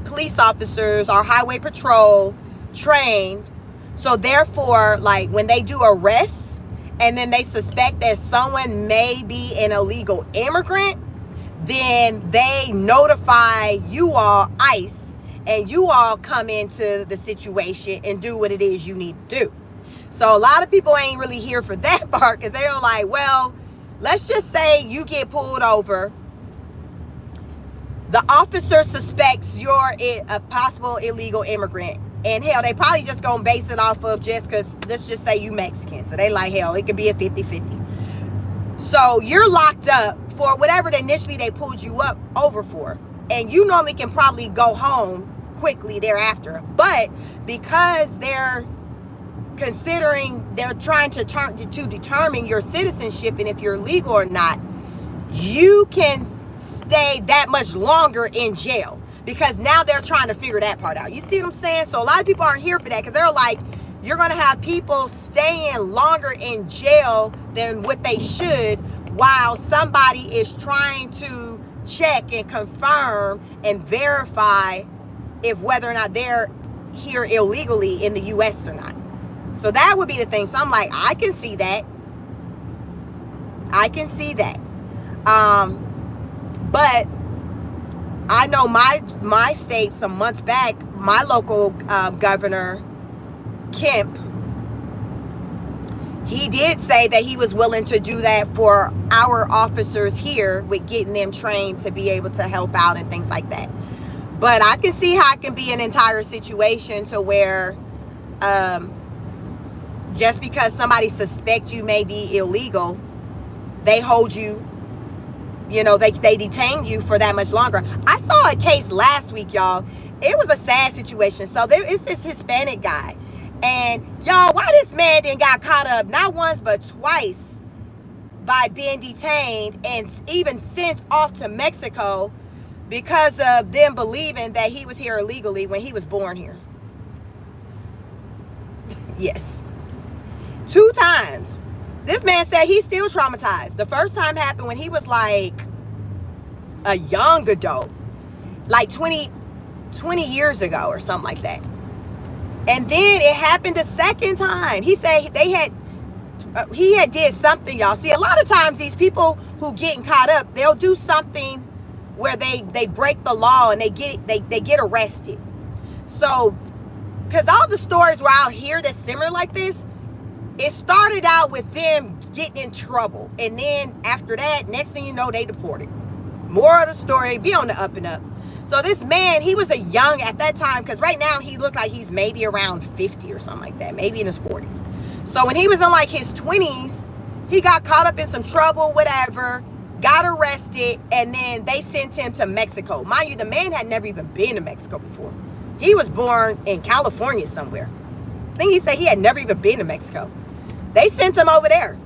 police officers, our highway patrol trained. So therefore, like, when they do arrests and then they suspect that someone may be an illegal immigrant, then they notify you all, ICE, and you all come into the situation and do what it is you need to do. So a lot of people ain't really here for that part, because they're like, well, let's just say you get pulled over. The officer suspects you're a possible illegal immigrant. And hell, they probably just gonna base it off of just because, let's just say you Mexican. So they like, hell, it could be a 50-50. So you're locked up for whatever initially they pulled you up over for. And you normally can probably go home quickly thereafter. But because they're trying to determine your citizenship and if you're legal or not, you can stay that much longer in jail, because now they're trying to figure that part out. You see what I'm saying? So a lot of people aren't here for that, because they're like, you're going to have people staying longer in jail than what they should, while somebody is trying to check and confirm and verify if whether or not they're here illegally in the U.S. or not. So that would be the thing. So I'm like, I can see that. I can see that. But I know my state some months back, my local governor, Kemp, he did say that he was willing to do that for our officers here, with getting them trained to be able to help out and things like that. But I can see how it can be an entire situation to where just because somebody suspects you may be illegal, they hold you, they detain you for that much longer. I saw a case last week, y'all. It was a sad situation. So it's this Hispanic guy. And y'all, why this man then got caught up not once but twice by being detained and even sent off to Mexico because of them believing that he was here illegally when he was born here. Yes. 2 times. This man said he's still traumatized. The first time happened when he was like a young adult, like 20 years ago or something like that. And then it happened a second time. He said he had did something, y'all. See, a lot of times these people who getting caught up, they'll do something where they break the law and they get arrested. So, because all the stories were out here that's similar like this, it started out with them getting in trouble. And then after that, next thing you know, they deported. More of the story, be on the up and up. So this man, he was a young at that time, because right now he looked like he's maybe around 50 or something like that, maybe in his 40s. So when he was in like his 20s, he got caught up in some trouble, whatever, got arrested, and then they sent him to Mexico. Mind you, the man had never even been to Mexico before. He was born in California somewhere. I think he said he had never even been to Mexico. They sent him over there.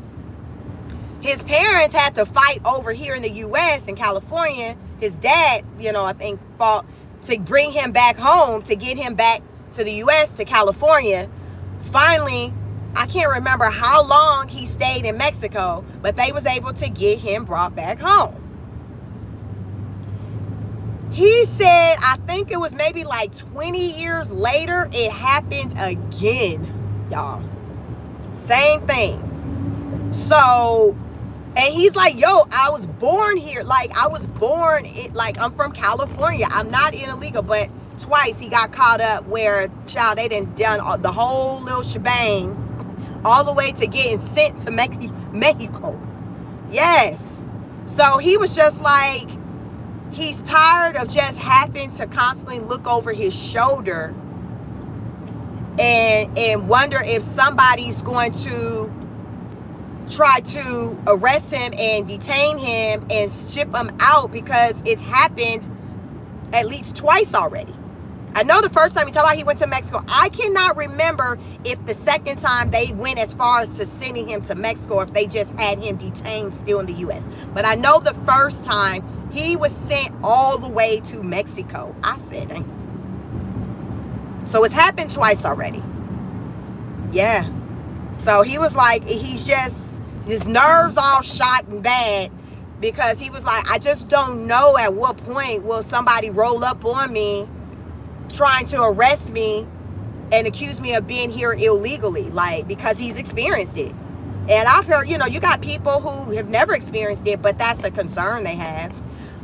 His parents had to fight over here in the U.S. in California. His dad, I think fought to bring him back home, to get him back to the U.S., to California. Finally, I can't remember how long he stayed in Mexico, but they was able to get him brought back home. He said, I think it was maybe like 20 years later, it happened again, y'all. Same thing. So, and he's like, yo, I was born here. Like, I'm from California. I'm not illegal. But twice he got caught up where, child, they done the whole little shebang all the way to getting sent to Mexico. Yes. So he was just like, he's tired of just having to constantly look over his shoulder and wonder if somebody's going to try to arrest him and detain him and ship him out, because it's happened at least twice already. I know the first time he talked about he went to Mexico. I cannot remember if the second time they went as far as to sending him to Mexico, or if they just had him detained still in the U.S. But I know the first time he was sent all the way to Mexico. I said, dang. So it's happened twice already. Yeah. So he was like, his nerves all shot and bad, because he was like, I just don't know at what point will somebody roll up on me trying to arrest me and accuse me of being here illegally, like, because he's experienced it. And I've heard, you got people who have never experienced it, but that's a concern they have.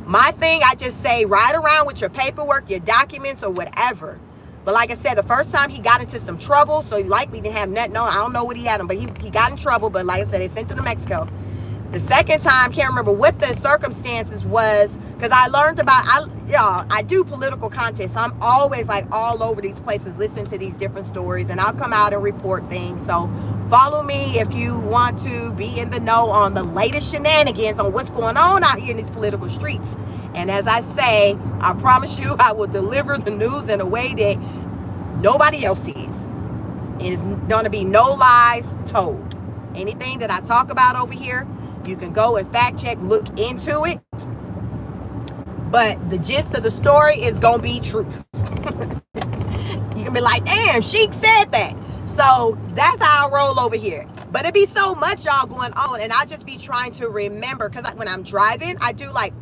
My thing, I just say ride around with your paperwork, your documents, or whatever. But like I said, the first time he got into some trouble, so he likely didn't have nothing on. I don't know what he had on, but he got in trouble. But like I said, they sent him to Mexico. The second time, can't remember what the circumstances was, because I learned about, I do political content, so I'm always like all over these places, listening to these different stories, and I'll come out and report things. So follow me if you want to be in the know on the latest shenanigans on what's going on out here in these political streets. And as I say, I promise you, I will deliver the news in a way that nobody else sees. And it's going to be no lies told. Anything that I talk about over here, you can go and fact check, look into it. But the gist of the story is going to be true. You can be like, damn, Sheik said that. So that's how I roll over here. But it be so much, y'all, going on. And I just be trying to remember. Because when I'm driving, I do like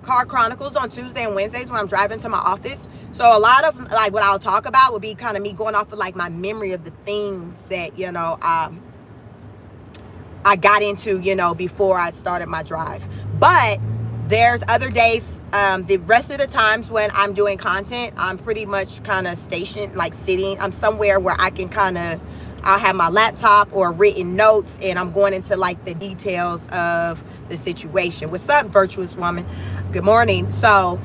car chronicles on Tuesday and Wednesdays when I'm driving to my office. So a lot of like what I'll talk about would be kind of me going off of like my memory of the things that, you know, I got into, you know, before I started my drive. But there's other days, the rest of the times when I'm doing content, I'm pretty much kind of stationed, like sitting, I'm somewhere where I can kind of, I'll have my laptop or written notes, and I'm going into like the details of the situation. What's up, virtuous woman? Good morning. So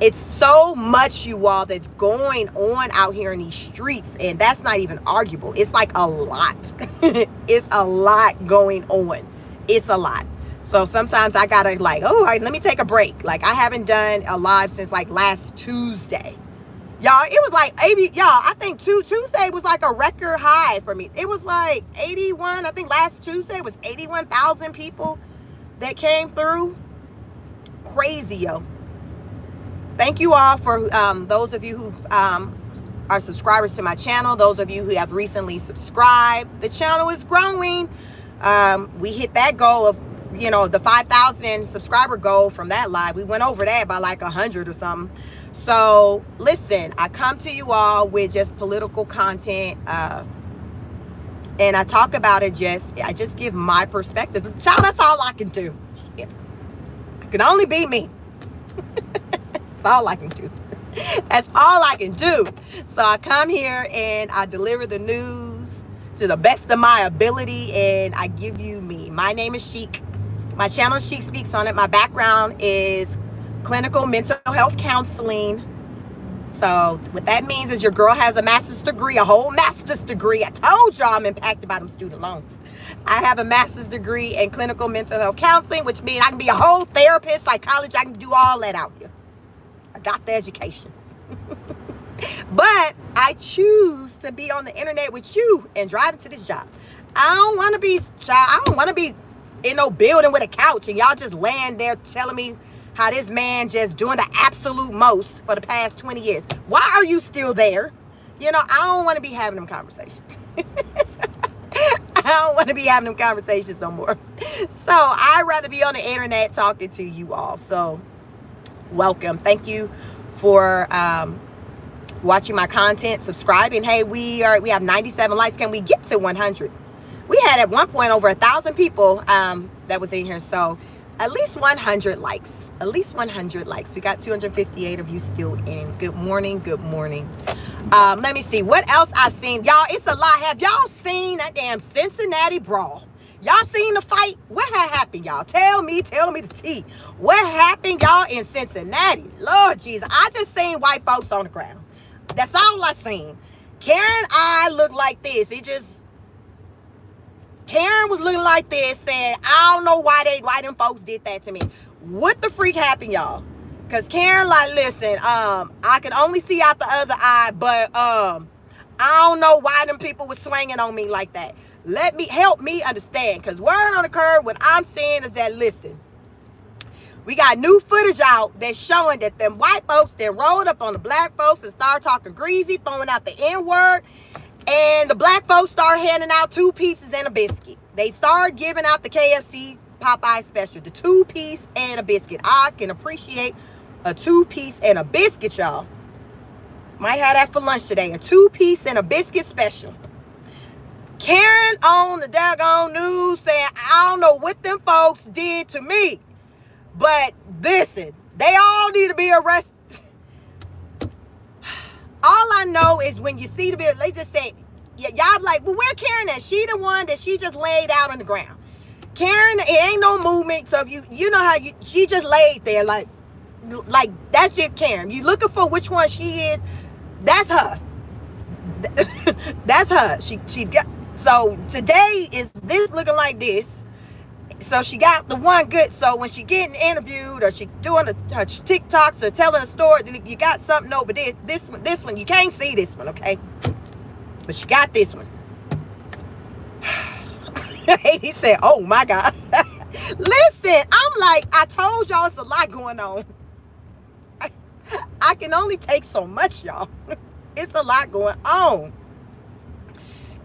it's so much, you all, that's going on out here in these streets, and that's not even arguable. It's like a lot. It's a lot going on. It's a lot. So sometimes I gotta like, oh, let me take a break. Like I haven't done a live since like last Tuesday. Y'all, it was like 80, y'all, I think Tuesday was like a record high for me. It was like 81, I think last Tuesday was 81,000 people that came through. Crazy, yo. Thank you all for those of you who are subscribers to my channel. Those of you who have recently subscribed. The channel is growing. We hit that goal of, you know, the 5,000 subscriber goal from that live. We went over that by like 100 or something. So listen, I come to you all with just political content, and I talk about it. I just give my perspective. Child, that's all I can do. Yeah. I can only be me. That's all I can do. That's all I can do. So I come here and I deliver the news to the best of my ability, and I give you me. My name is Sheik. My channel is Sheik Speaks on it. My background is clinical mental health counseling. So what that means is your girl has a master's degree, a whole master's degree. I told y'all I'm impacted by them student loans. I have a master's degree in clinical mental health counseling, which means I can be a whole therapist, psychologist. I can do all that out here. I got the education. But I choose to be on the internet with you and driving to this job. I don't want to be in no building with a couch and y'all just laying there telling me how this man just doing the absolute most for the past 20 years. Why are you still there? You know, I don't want to be having them conversations. I don't want to be having them conversations no more. So I'd rather be on the internet talking to you all. So welcome. Thank you for watching my content, subscribing. Hey, we have 97 likes. Can we get to 100? We had at one point over 1,000 people that was in here. So at least 100 likes. At least 100 likes. We got 258 of you still in. Good morning. Good morning. Let me see. What else I seen? Y'all, it's a lot. Have y'all seen that damn Cincinnati brawl? Y'all seen the fight? What had happened, y'all? Tell me the tea. What happened, y'all, in Cincinnati? Lord Jesus. I just seen white folks on the ground. That's all I seen. Karen, I look like this. Karen was looking like this, saying, I don't know why them folks did that to me. What the freak happened, y'all? Because Karen, like, listen, I can only see out the other eye, but I don't know why them people was swinging on me like that. Help me understand, because word on the curb, what I'm saying is that, listen, we got new footage out that's showing that them white folks that rolled up on the black folks and started talking greasy, throwing out the N-word. And the black folks started handing out 2 pieces and a biscuit. They started giving out the KFC Popeye special, the 2-piece and a biscuit. I can appreciate a 2-piece and a biscuit, y'all. Might have that for lunch today. A 2-piece and a biscuit special. Karen on the daggone news saying, I don't know what them folks did to me, but Listen, they all need to be arrested. All I know is when you see the video, they just say, y'all like, well, where Karen at? She the one that she just laid out on the ground. Karen, it ain't no movement. So if you know how she just laid there like that's just Karen. You looking for which one she is? That's her. That's her. She got. So today is this looking like this. So she got the one good. So when she getting interviewed or she doing her TikToks or telling a story, you got something over there. This one, you can't see this one, okay? But she got this one. He said, "Oh my God." Listen, I'm like, I told y'all it's a lot going on. I can only take so much, y'all. It's a lot going on.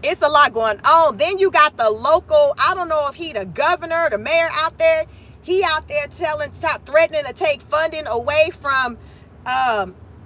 It's a lot going on. Then you got the local, I don't know if he the governor, the mayor out there. He out there threatening to take funding away from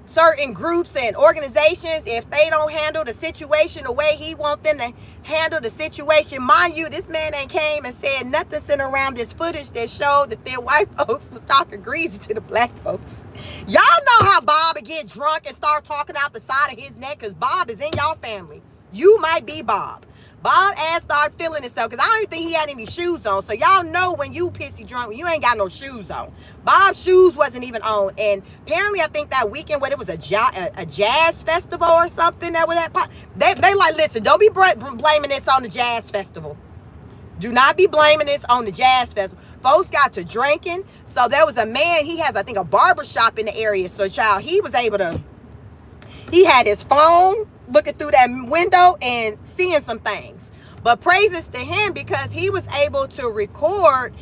certain groups and organizations if they don't handle the situation the way he wants them to handle the situation. Mind you, this man ain't came and said nothing sitting around this footage that showed that their white folks was talking greasy to the black folks. Y'all know how Bob would get drunk and start talking out the side of his neck because Bob is in y'all family. You might be Bob. Bob ass started feeling himself because I don't even think he had any shoes on. So y'all know when you pissy drunk, when you ain't got no shoes on. Bob's shoes wasn't even on. And apparently I think that weekend when it was a jazz festival or something that was that they like, listen, don't be blaming this on the jazz festival. Do not be blaming this on the jazz festival. Folks got to drinking. So there was a man, he has I think a barber shop in the area. So child, he was able to, he had his phone looking through that window and seeing some things. But praises to him because he was able to record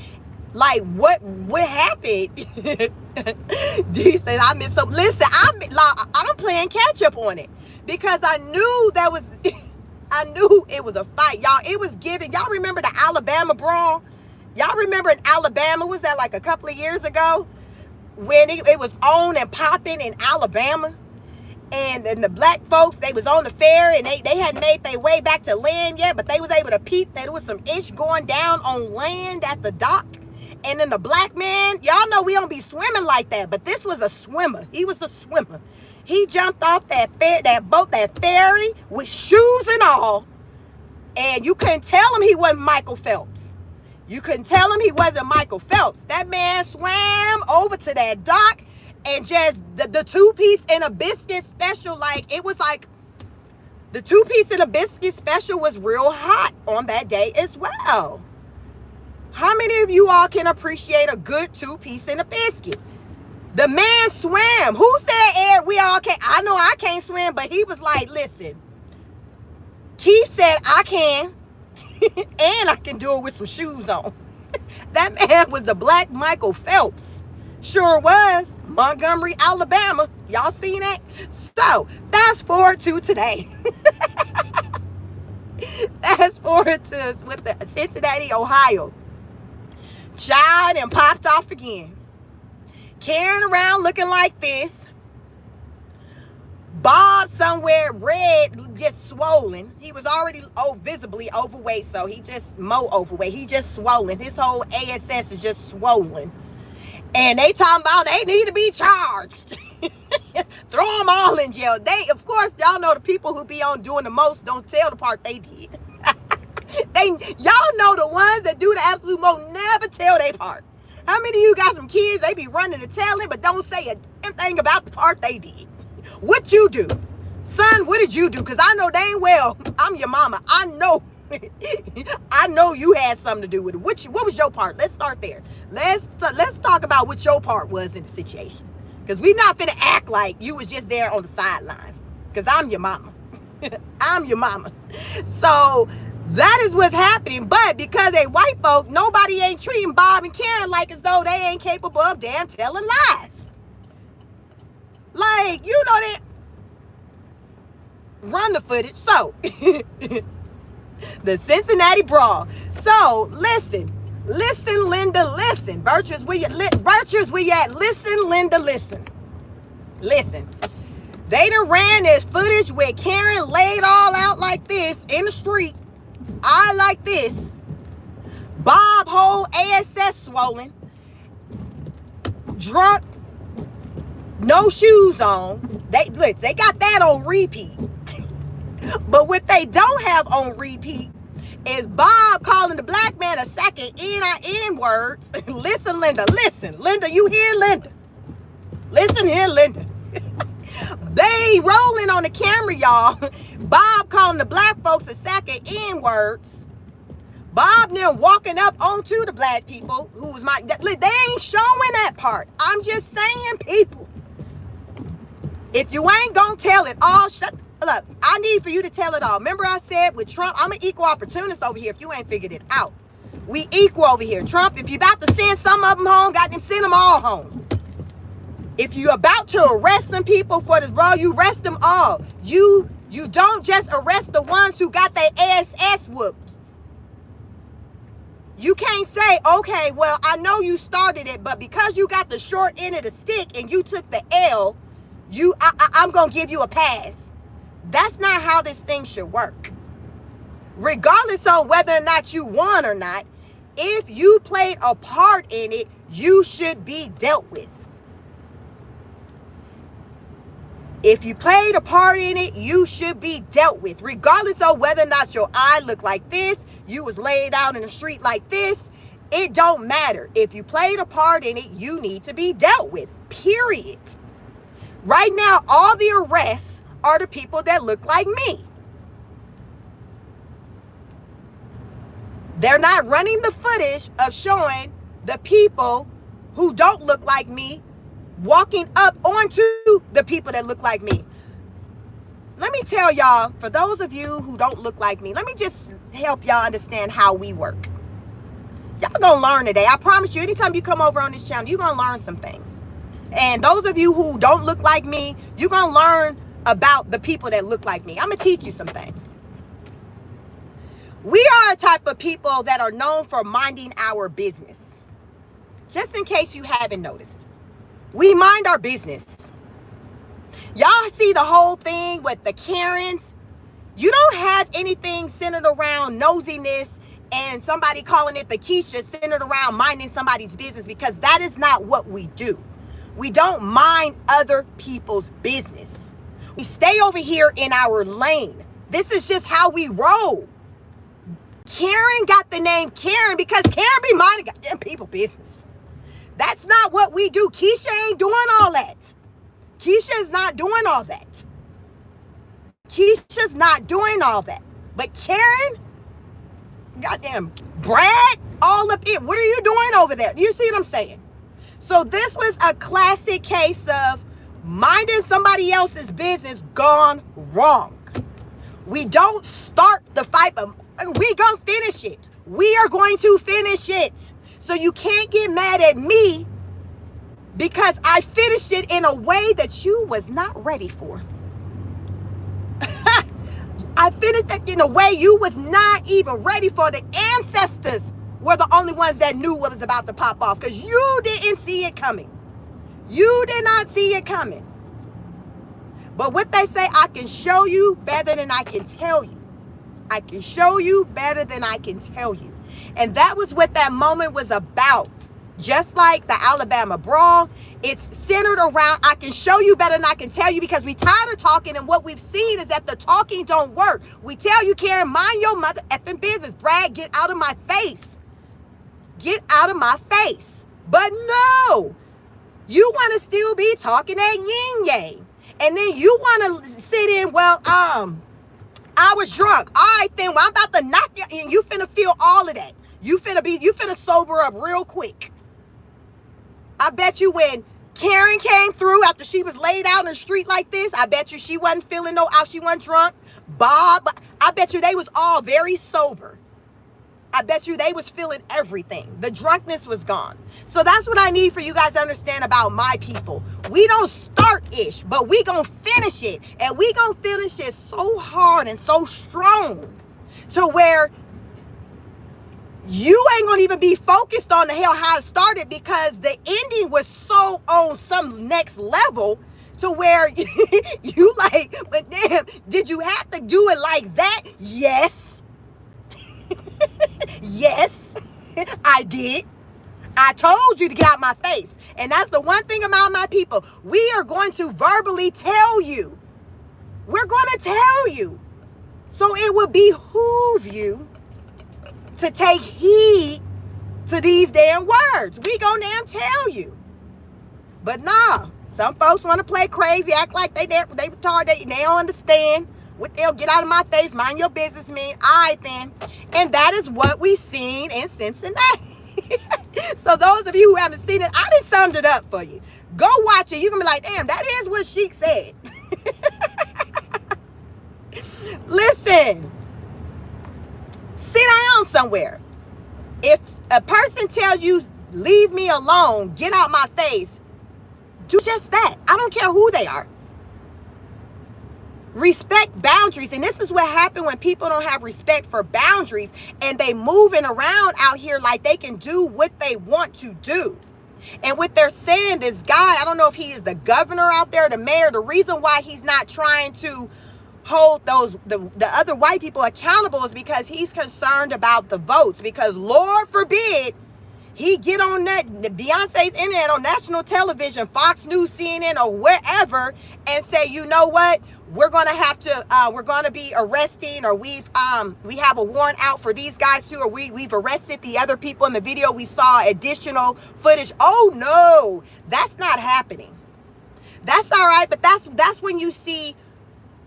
like what happened. He said, I missed some. Listen, I'm playing catch up on it because I knew I knew it was a fight, y'all. It was giving. Y'all remember the Alabama brawl? Y'all remember in Alabama, was that like a couple of years ago when it was on and popping in Alabama? And the black folks, they was on the ferry and they hadn't made their way back to land yet, but they was able to peep that there was some ish going down on land at the dock. And then the black man, y'all know we don't be swimming like that, but this was a swimmer. He was a swimmer. He jumped off that ferry with shoes and all. And you couldn't tell him he wasn't Michael Phelps. You couldn't tell him he wasn't Michael Phelps. That man swam over to that dock. And just the 2-piece and a biscuit special, like it was like the 2-piece and a biscuit special was real hot on that day as well. How many of you all can appreciate a good 2-piece and a biscuit? The man swam. Who said, Ed, we all can? I know I can't swim, but he was like, listen, Keith said I can, and I can do it with some shoes on. That man was the black Michael Phelps. Sure was. Montgomery, Alabama. Y'all seen that? So, fast forward to today. Fast forward to us with the Cincinnati, Ohio. Child and popped off again. Carrying around looking like this. Bob somewhere red, just swollen. He was already visibly overweight, so he just more overweight. He just swollen. His whole ASS is just swollen. And they talking about they need to be charged. Throw them all in jail. Of course, y'all know the people who be on doing the most don't tell the part they did. Y'all know the ones that do the absolute most never tell their part. How many of you got some kids, they be running and telling, but don't say a damn thing about the part they did? What you do? Son, what did you do? Because I know dang well, I'm your mama. I know. I know you had something to do with it. What was your part? Let's start there. Let's talk about what your part was in the situation. Because we not finna act like you was just there on the sidelines. Because I'm your mama. I'm your mama. So that is what's happening. But because they white folk, nobody ain't treating Bob and Karen like as though they ain't capable of damn telling lies. Like, you know that. Run the footage. So the Cincinnati brawl. So listen, Linda, listen. Virtuous, where you at? Listen, Linda, listen. They done ran this footage where Karen laid all out like this in the street. I like this. Bob whole ASS swollen. drunk, no shoes on. They got that on repeat. But what they don't have on repeat is Bob calling the black man a sack of N words. Listen, Linda. Listen, Linda. You hear, Linda? Listen here, Linda. They rolling on the camera, y'all. Bob calling the black folks a sack of N words. Bob now walking up onto the black people who was they ain't showing that part. I'm just saying, people. If you ain't gonna tell it all, shut up. I need for you to tell it all. Remember I said with Trump, I'm an equal opportunist over here if you ain't figured it out. We equal over here. Trump, if you about to send some of them home, got them send them all home. If you about to arrest some people for this brawl, you arrest them all. You don't just arrest the ones who got their ass whooped. You can't say, okay, well, I know you started it, but because you got the short end of the stick and you took the L, I'm going to give you a pass. That's not how this thing should work. Regardless of whether or not you won or not, if you played a part in it, you should be dealt with. If you played a part in it, you should be dealt with. Regardless of whether or not your eye looked like this, you was laid out in the street like this, it don't matter. If you played a part in it, you need to be dealt with, period. Right now, all the arrests are the people that look like me. They're not running the footage of showing the people who don't look like me walking up onto the people that look like me. Let me tell y'all, for those of you who don't look like me, let me just help y'all understand how we work. Y'all gonna learn today. I promise you, anytime you come over on this channel, you're gonna learn some things. And those of you who don't look like me, you're gonna learn about the people that look like me. I'm gonna teach you some things. We are a type of people that are known for minding our business. Just in case you haven't noticed. We mind our business. Y'all see the whole thing with the Karens? You don't have anything centered around nosiness and somebody calling it the Keisha centered around minding somebody's business, because that is not what we do. We don't mind other people's business. We stay over here in our lane. This is just how we roll. Karen got the name Karen because Karen be minding goddamn people business. That's not what we do. Keisha ain't doing all that. Keisha is not doing all that. Keisha's not doing all that. But Karen, goddamn Brad, all up in. What are you doing over there? You see what I'm saying? So this was a classic case of minding somebody else's business gone wrong. We don't start the fight, but we gonna finish it. We are going to finish it. So you can't get mad at me because I finished it in a way that you was not ready for. I finished it in a way you was not even ready for. The ancestors were the only ones that knew what was about to pop off because you didn't see it coming. You did not see it coming. But what they say, I can show you better than I can tell you. I can show you better than I can tell you. And that was what that moment was about. Just like the Alabama brawl, it's centered around, I can show you better than I can tell you, because we tired of talking, and what we've seen is that the talking don't work. We tell you, Karen, mind your mother effing business. Brad, get out of my face. Get out of my face. But no, you want to still be talking that yin yang. And then you want to sit in, well, I was drunk. All right, then, well, I'm about to knock you, and you finna feel all of that. You finna sober up real quick. I bet you when Karen came through after she was laid out in the street like this, I bet you she wasn't feeling she wasn't drunk. Bob, I bet you they was all very sober. I bet you they was feeling everything. The drunkenness was gone. So that's what I need for you guys to understand about my people. We don't start ish, but we gonna finish it. And we gonna finish it so hard and so strong to where you ain't gonna even be focused on the hell how it started, because the ending was so on some next level to where you like, but damn, did you have to do it like that? Yes. Yes, I did. I told you to get out my face. And that's the one thing about my people. We are going to verbally tell you. We're going to tell you. So it would behoove you to take heed to these damn words. We gonna damn tell you. But nah, some folks want to play crazy, act like they retarded, they don't understand. What they'll get out of my face, mind your business, mean. All right then. And that is what we seen in Cincinnati. So those of you who haven't seen it, I just summed it up for you. Go watch it. You're gonna be like, damn, that is what Sheik said. Listen, sit down somewhere. If a person tells you, leave me alone, get out my face, do just that. I don't care who they are. Respect boundaries. And this is what happened when people don't have respect for boundaries and they moving around out here like they can do what they want to do. And what they're saying, this guy, I don't know if he is the governor out there, the mayor, the reason why he's not trying to hold the other white people accountable is because he's concerned about the votes. Because Lord forbid he get on that Beyonce's internet on national television, Fox News, CNN, or wherever, and say, you know what, we're gonna have to we're gonna be arresting, or we have a warrant out for these guys too, or we've arrested the other people in the video, we saw additional footage. Oh no, that's not happening. That's all right, but that's when you see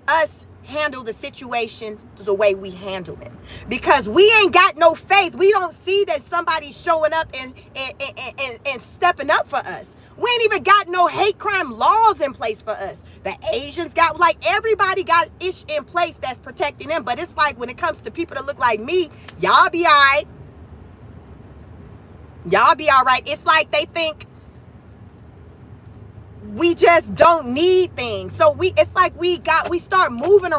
us handle the situations the way we handle them, because we ain't got no faith. We don't see that somebody's showing up and stepping up for us. We ain't even got no hate crime laws in place for us. The Asians got, like, everybody got ish in place that's protecting them. But it's like when it comes to people that look like me, y'all be all right. Y'all be all right. It's like they think we just don't need things. So it's like we start moving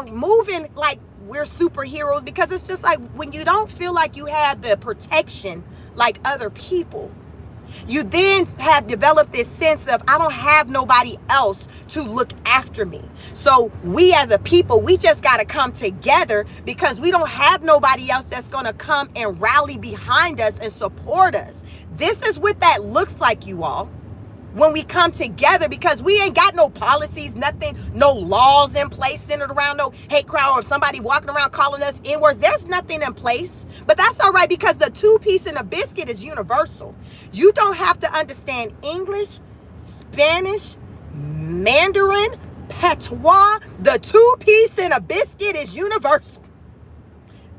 like we're superheroes, because it's just like when you don't feel like you have the protection like other people, you then have developed this sense of, I don't have nobody else to look after me. So we as a people, we just got to come together, because we don't have nobody else that's going to come and rally behind us and support us. This is what that looks like, you all, when we come together, because we ain't got no policies, nothing, no laws in place centered around no hate crime or somebody walking around calling us N-words. There's nothing in place. But that's all right, because the two-piece in a biscuit is universal. You don't have to understand English, Spanish, Mandarin, patois. The two-piece in a biscuit is universal.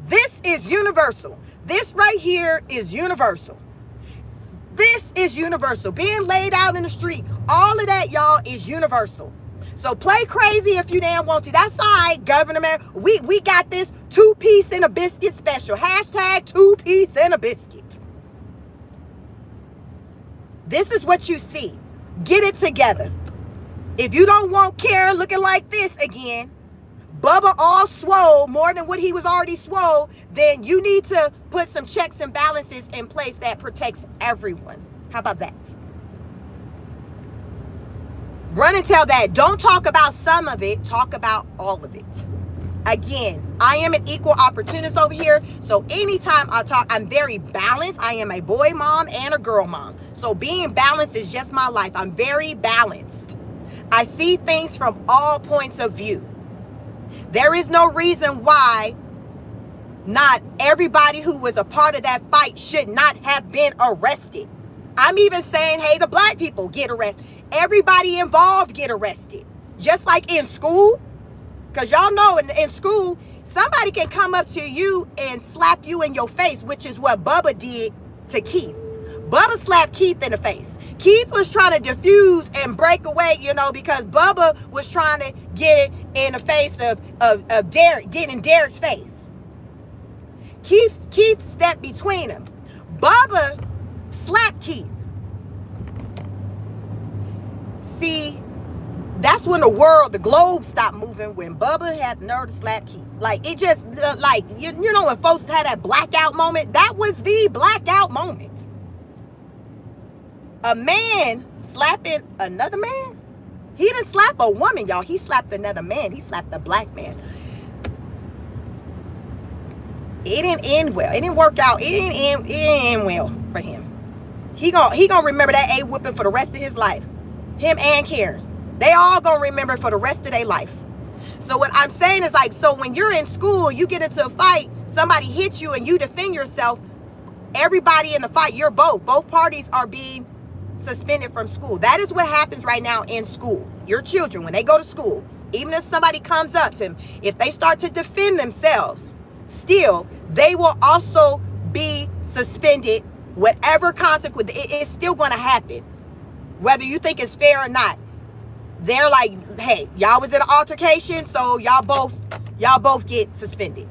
This is universal. This right here is universal. This is universal. Being laid out in the street, all of that, y'all, is universal. So play crazy if you damn want to. That's all right, Governor Man. We got this two-piece in a biscuit special. Hashtag two-piece in a biscuit. This is what you see. Get it together. If you don't want Karen looking like this again, Bubba all swole, more than what he was already swole, then you need to put some checks and balances in place that protects everyone. How about that? Run and tell that. Don't talk about some of it. Talk about all of it. Again, I am an equal opportunist over here. So anytime I talk, I'm very balanced. I am a boy mom and a girl mom. So being balanced is just my life. I'm very balanced. I see things from all points of view. There is no reason why not everybody who was a part of that fight should not have been arrested. I'm even saying, hey, the black people get arrested. Everybody involved get arrested. Just like in school. Because y'all know in school, somebody can come up to you and slap you in your face, which is what Bubba did to Keith. Bubba slapped Keith in the face. Keith was trying to diffuse and break away, because Bubba was trying to get it in the face of Derek, getting Derek's face. Keith stepped between them. Bubba slapped Keith. See, that's when the globe stopped moving, when Bubba had the nerve to slap Keith. Like, it just, when folks had that blackout moment, that was the blackout moment. A man slapping another man? He didn't slap a woman, y'all. He slapped another man. He slapped a black man. It didn't end well. It didn't work out. It didn't end well for him. He gonna remember that A whipping for the rest of his life. Him and Karen. They all gonna remember for the rest of their life. So what I'm saying is, like, so when you're in school, you get into a fight, somebody hits you and you defend yourself, everybody in the fight, you're both parties are being suspended from school. That is what happens right now in school. Your children, when they go to school, even if somebody comes up to them, if they start to defend themselves, still, they will also be suspended. Whatever consequence, it's still going to happen. Whether you think it's fair or not. They're like, hey, y'all was in an altercation, so y'all both get suspended.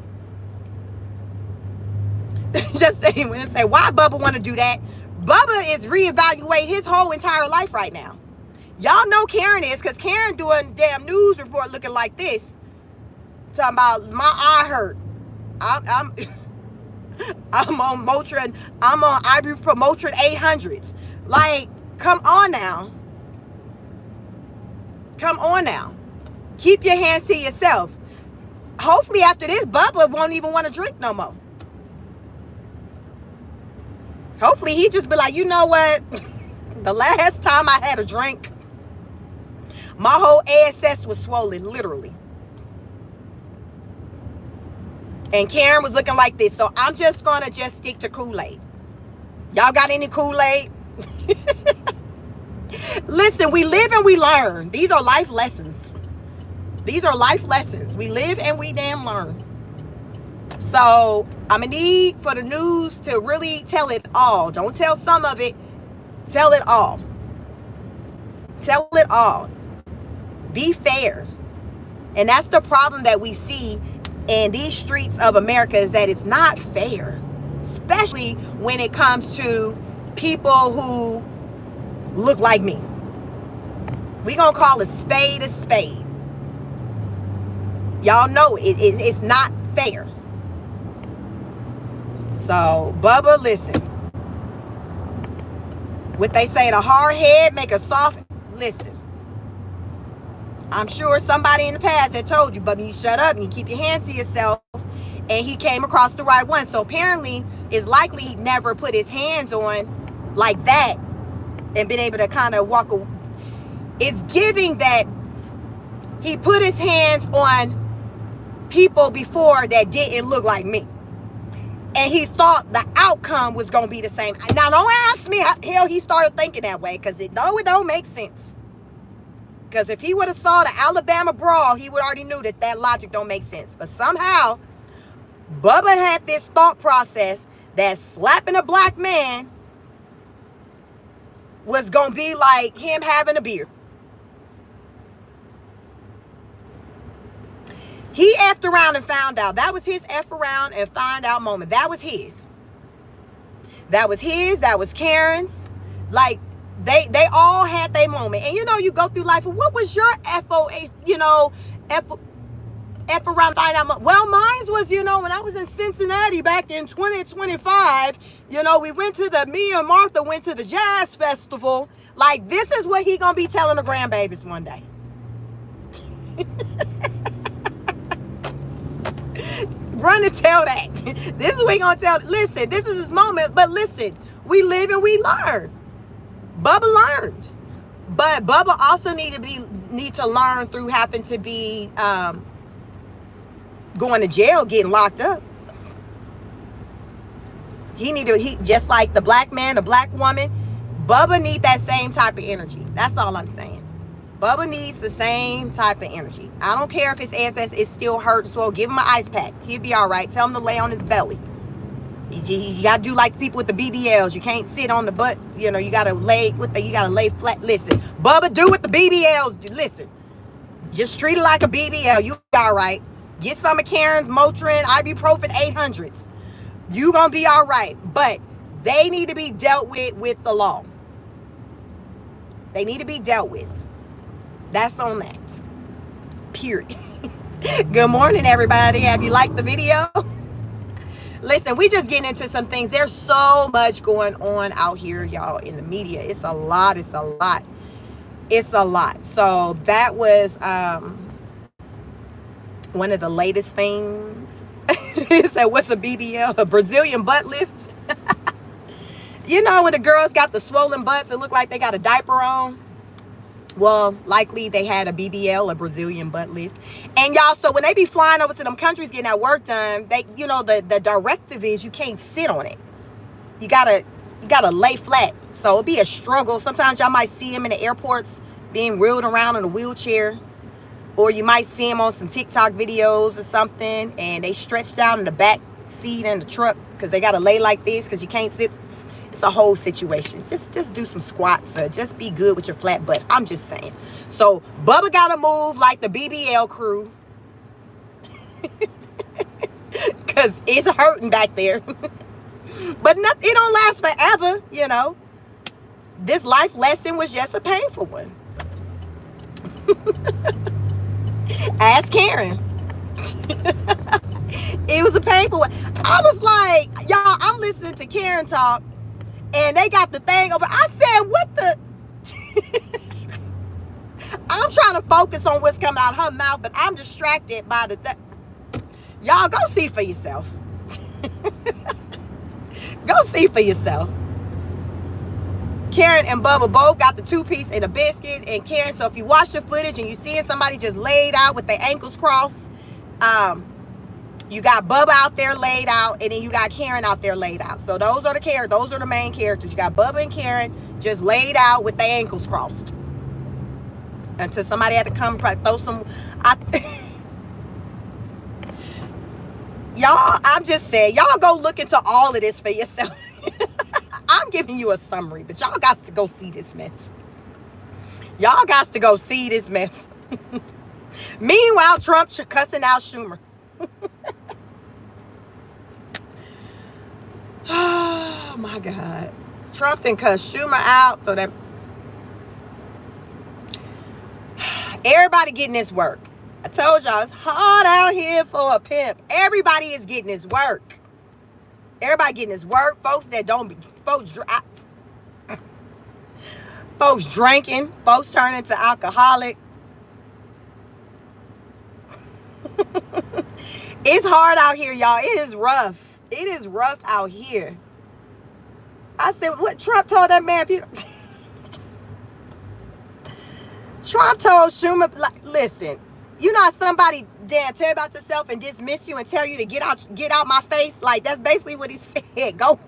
Just saying, when they say, why Bubba want to do that? Bubba is reevaluating his whole entire life right now. Y'all know Karen is, because Karen doing damn news report looking like this. Talking about my eye hurt. I'm on Motrin. I'm on ibuprofen Motrin 800s. Like, come on now. Come on now. Keep your hands to yourself. Hopefully after this, Bubba won't even want to drink no more. Hopefully he just be like, you know what? The last time I had a drink, my whole ASS was swollen, literally. And Karen was looking like this. So I'm just going to just stick to Kool-Aid. Y'all got any Kool-Aid? Listen, we live and we learn. These are life lessons. These are life lessons. We live and we damn learn. So I'm going to need for the news to really tell it all. Don't tell some of it. Tell it all. Tell it all. Be fair. And that's the problem that we see in these streets of America, is that it's not fair. Especially when it comes to people who look like me. We gonna call a spade a spade. Y'all know it's not fair. So, Bubba, listen. What they say, the hard head make a soft... Listen. I'm sure somebody in the past had told you, Bubba, you shut up and you keep your hands to yourself. And he came across the right one. So apparently, it's likely he never put his hands on like that and been able to kind of walk away. It's giving that he put his hands on people before that didn't look like me. And he thought the outcome was going to be the same. Now, don't ask me how the hell he started thinking that way, because it don't make sense. Because if he would have saw the Alabama brawl, he would already knew that logic don't make sense. But somehow, Bubba had this thought process that slapping a black man was going to be like him having a beer. He effed around and found out. That was his F around and find out moment. That was his. That was his. That was Karen's. Like, they all had their moment. And, you know, you go through life. What was your FOA, you know, F around and find out? Well, mine was, you know, when I was in Cincinnati back in 2025, you know, me and Martha went to the jazz festival. Like, this is what he gonna be telling the grandbabies one day. Run and tell that. This is what he gonna tell. Listen, this is his moment. But listen, we live and we learn. Bubba learned. But Bubba also need to learn through having to be going to jail, getting locked up. He just like the black man, the black woman, Bubba need that same type of energy. That's all I'm saying. Bubba needs the same type of energy. I don't care if his ass is still hurt. So give him an ice pack. He'll be all right. Tell him to lay on his belly. You got to do like people with the BBLs. You can't sit on the butt. You know, you got to lay flat. Listen, Bubba, do what the BBLs do. Listen, just treat it like a BBL. You all right. Get some of Karen's Motrin, ibuprofen 800s. You going to be all right. But they need to be dealt with the law. They need to be dealt with. That's on that. Period. Good morning, everybody. Have you liked the video? Listen, we just getting into some things. There's so much going on out here, y'all, in the media. It's a lot. It's a lot. It's a lot. So that was one of the latest things. It said, what's a BBL? A Brazilian butt lift? You know when the girls got the swollen butts and look like they got a diaper on? Well, likely they had a BBL, a Brazilian butt lift. And y'all, so when they be flying over to them countries getting that work done, they, you know, the directive is you can't sit on it. You gotta lay flat. So it'll be a struggle. Sometimes y'all might see them in the airports being wheeled around in a wheelchair. Or you might see them on some TikTok videos or something, and they stretched out in the back seat in the truck because they gotta lay like this because you can't sit. It's a whole situation. Just do some squats. Just be good with your flat butt. I'm just saying. So Bubba gotta move like the BBL crew because it's hurting back there. But it don't last forever, you know. This life lesson was just a painful one. Ask Karen. It was a painful one. I was like, y'all, I'm listening to Karen talk, and they got the thing over. I said, what the? I'm trying to focus on what's coming out of her mouth, but I'm distracted by the thing. Y'all, go see for yourself. Go see for yourself. Karen and Bubba both got the 2-piece and a biscuit. And Karen, so if you watch the footage and you seeing somebody just laid out with their ankles crossed, you got Bubba out there laid out, and then you got Karen out there laid out. So those are the main characters. You got Bubba and Karen just laid out with their ankles crossed. Until somebody had to come throw some. Y'all, I'm just saying, y'all go look into all of this for yourself. I'm giving you a summary, but y'all got to go see this mess. Y'all got to go see this mess. Meanwhile, Trump cussing out Schumer. Oh my God. Trump done cuss Schumer out so that everybody getting this work. I told y'all it's hard out here for a pimp. Everybody is getting his work. Everybody getting his work. Folks that don't be, folks drinking, folks turning into alcoholic. It's hard out here, y'all. It is rough. It is rough out here. I said, what Trump told that man? Trump told Schumer, like, listen, you know how somebody damn tell you about yourself and dismiss you and tell you to get out my face? Like, that's basically what he said. Go.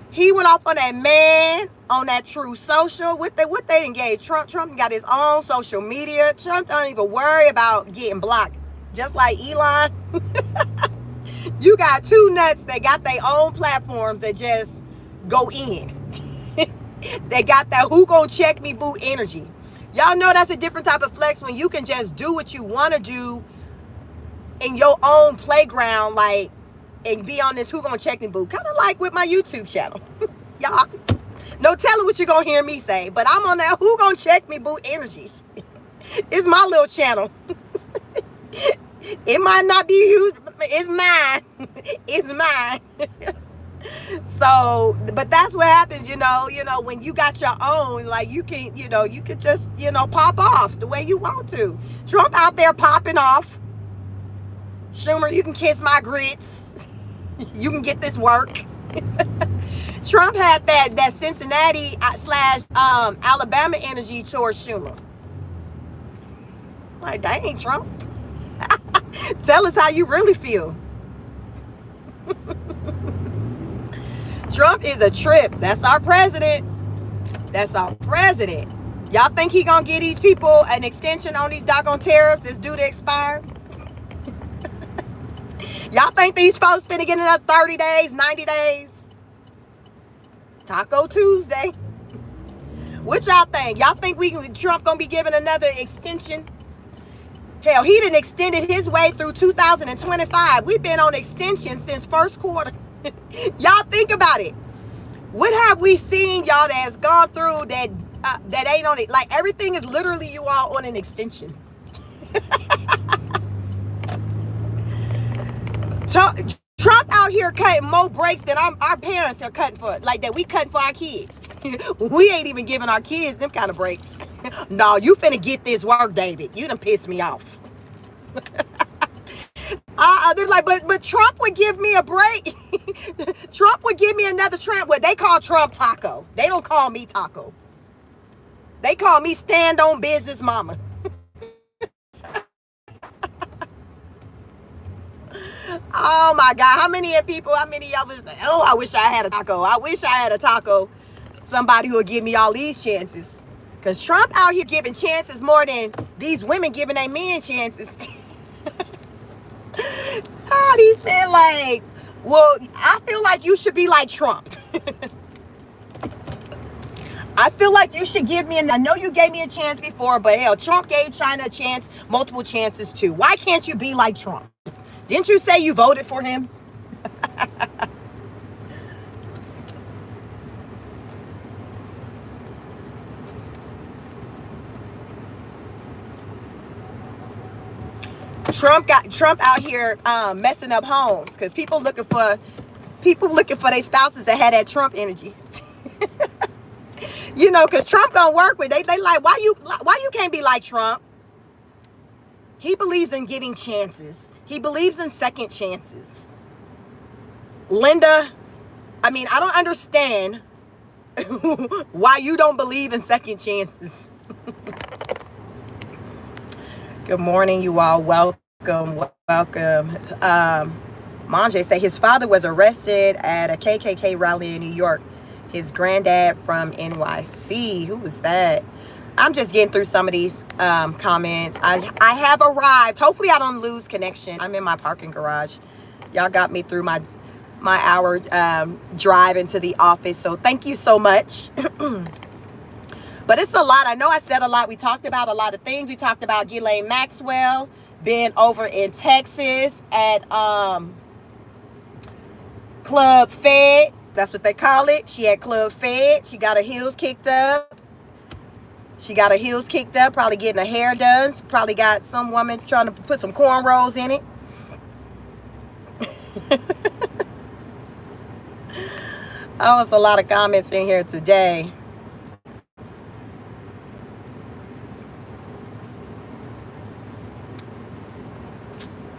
He went off on that man on that True Social. What they engaged Trump. Trump got his own social media. Trump don't even worry about getting blocked. Just like Elon. You got two nuts that got their own platforms that just go in. They got that who gonna check me boo energy. Y'all know that's a different type of flex when you can just do what you want to do in your own playground, like, and be on this who gonna check me boo. Kind of like with my YouTube channel. Y'all, no telling what you're gonna hear me say, but I'm on that who gonna check me boo energy. It's my little channel. It might not be huge, but it's mine. It's mine. So, but that's what happens, you know, when you got your own, like, you can just, pop off the way you want to. Trump out there popping off. Schumer, you can kiss my grits. You can get this work. Trump had that Cincinnati / Alabama energy towards Schumer. Like, dang, Trump. Tell us how you really feel. Trump is a trip. That's our president. That's our president. Y'all think he gonna give these people an extension on these doggone tariffs that's due to expire? Y'all think these folks finna get another 30 days, 90 days? Taco Tuesday. What y'all think? Y'all think Trump gonna be giving another extension? Hell, he done extended his way through 2025. We've been on extension since first quarter. Y'all think about it. What have we seen, y'all, that has gone through that ain't on it? Like, everything is literally you all on an extension. Trump out here cutting more breaks than our parents are cutting for, like, that we cutting for our kids. We ain't even giving our kids them kind of breaks. No, you finna get this work, David. You done pissed me off. they're like, but Trump would give me a break. Trump would give me another Trump. What they call Trump taco. They don't call me taco. They call me stand on business mama. Oh my God. How many of y'all was like, oh, I wish I had a taco. I wish I had a taco. Somebody who would give me all these chances. Because Trump out here giving chances more than these women giving their men chances. Oh, these men like, well, I feel like you should be like Trump. I feel like you should give me, and I know you gave me a chance before, but hell, Trump gave China a chance, multiple chances too. Why can't you be like Trump? Didn't you say you voted for him? Trump out here messing up homes because people looking for their spouses that had that Trump energy. You know, because Trump gonna work with they like, why you can't be like Trump? He believes in giving chances. He believes in second chances. Linda, I mean, I don't understand why you don't believe in second chances. Good morning, you all. Welcome. Manje say his father was arrested at a KKK rally in New York. His granddad from NYC. Who was that? I'm just getting through some of these comments. I have arrived. Hopefully I don't lose connection. I'm in my parking garage. Y'all got me through my hour drive into the office. So thank you so much. But it's a lot. I know I said a lot. We talked about a lot of things. We talked about Ghislaine Maxwell being over in Texas at Club Fed. That's what they call it. She at Club Fed. She got her heels kicked up. Probably getting her hair done. She probably got some woman trying to put some cornrows in it. Oh, it's a lot of comments in here today.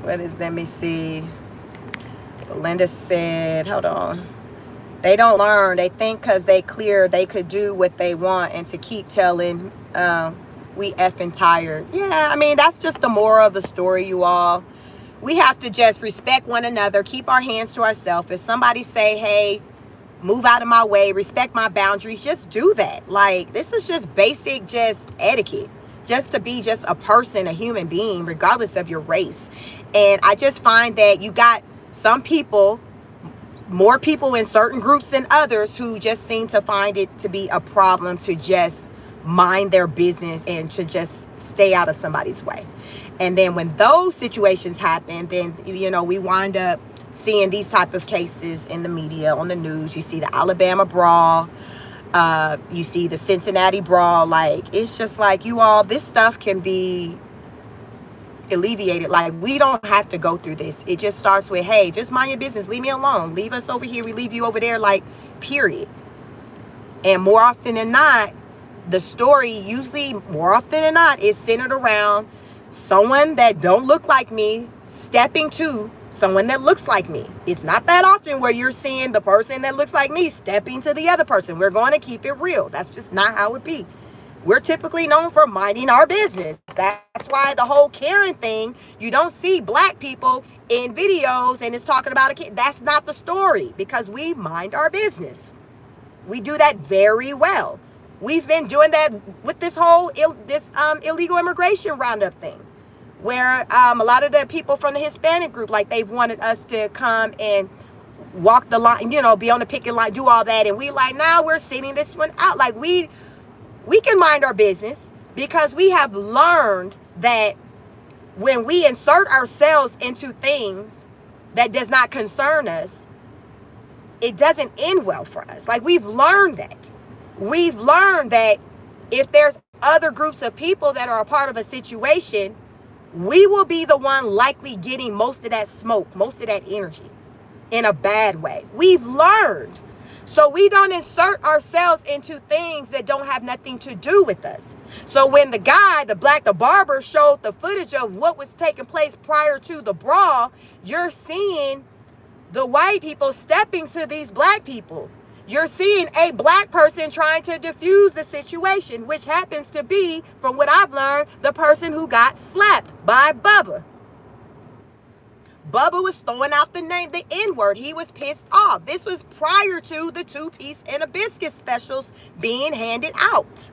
Let me see. Belinda said, hold on. They don't learn. They think because they clear, they could do what they want, and to keep telling, we effing tired. Yeah, I mean, that's just the moral of the story, you all. We have to just respect one another, keep our hands to ourselves. If somebody say, hey, move out of my way, respect my boundaries, just do that. Like, this is just basic, just etiquette. Just to be just a person, a human being, regardless of your race. And I just find that you got some people, more people in certain groups than others, who just seem to find it to be a problem to just mind their business and to just stay out of somebody's way. And then when those situations happen, then, you know, we wind up seeing these type of cases in the media, on the news. You see the Alabama brawl. You see the Cincinnati brawl. Like, it's just like, you all, this stuff can be alleviated. Like, we don't have to go through this. It just starts with, hey, just mind your business, leave me alone, leave us over here, we leave you over there, like, period. And more often than not, the story usually, more often than not, is centered around someone that don't look like me stepping to someone that looks like me. It's not that often where you're seeing the person that looks like me stepping to the other person. We're going to keep it real. That's just not how it be. We're typically known for minding our business. That's why the whole Karen thing, you don't see black people in videos and it's talking about a kid. That's not the story, because we mind our business. We do that very well. We've been doing that with this whole illegal immigration roundup thing, where a lot of the people from the Hispanic group, like, they've wanted us to come and walk the line, you know, be on the picket line, do all that. And we like, now we're sitting this one out. Like, we can mind our business, because we have learned that when we insert ourselves into things that does not concern us, it doesn't end well for us. Like, we've learned that. We've learned that if there's other groups of people that are a part of a situation, we will be the one likely getting most of that smoke, most of that energy, in a bad way. We've learned. So we don't insert ourselves into things that don't have nothing to do with us. So when the guy, the barber, showed the footage of what was taking place prior to the brawl, you're seeing the white people stepping to these black people. You're seeing a black person trying to diffuse the situation, which happens to be, from what I've learned, the person who got slapped by Bubba. Bubba was throwing out the N-word. He was pissed off. This was prior to the 2-piece and a biscuit specials being handed out.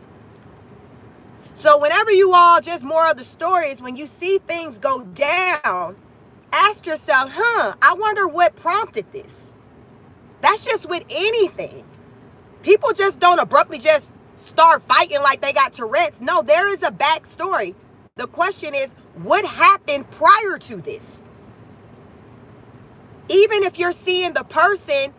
So whenever you all, just more of the stories, when you see things go down, ask yourself, I wonder what prompted this. That's just with anything. People just don't abruptly just start fighting like they got Tourette's. No, there is a backstory. The question is, what happened prior to this? Even if you're seeing the person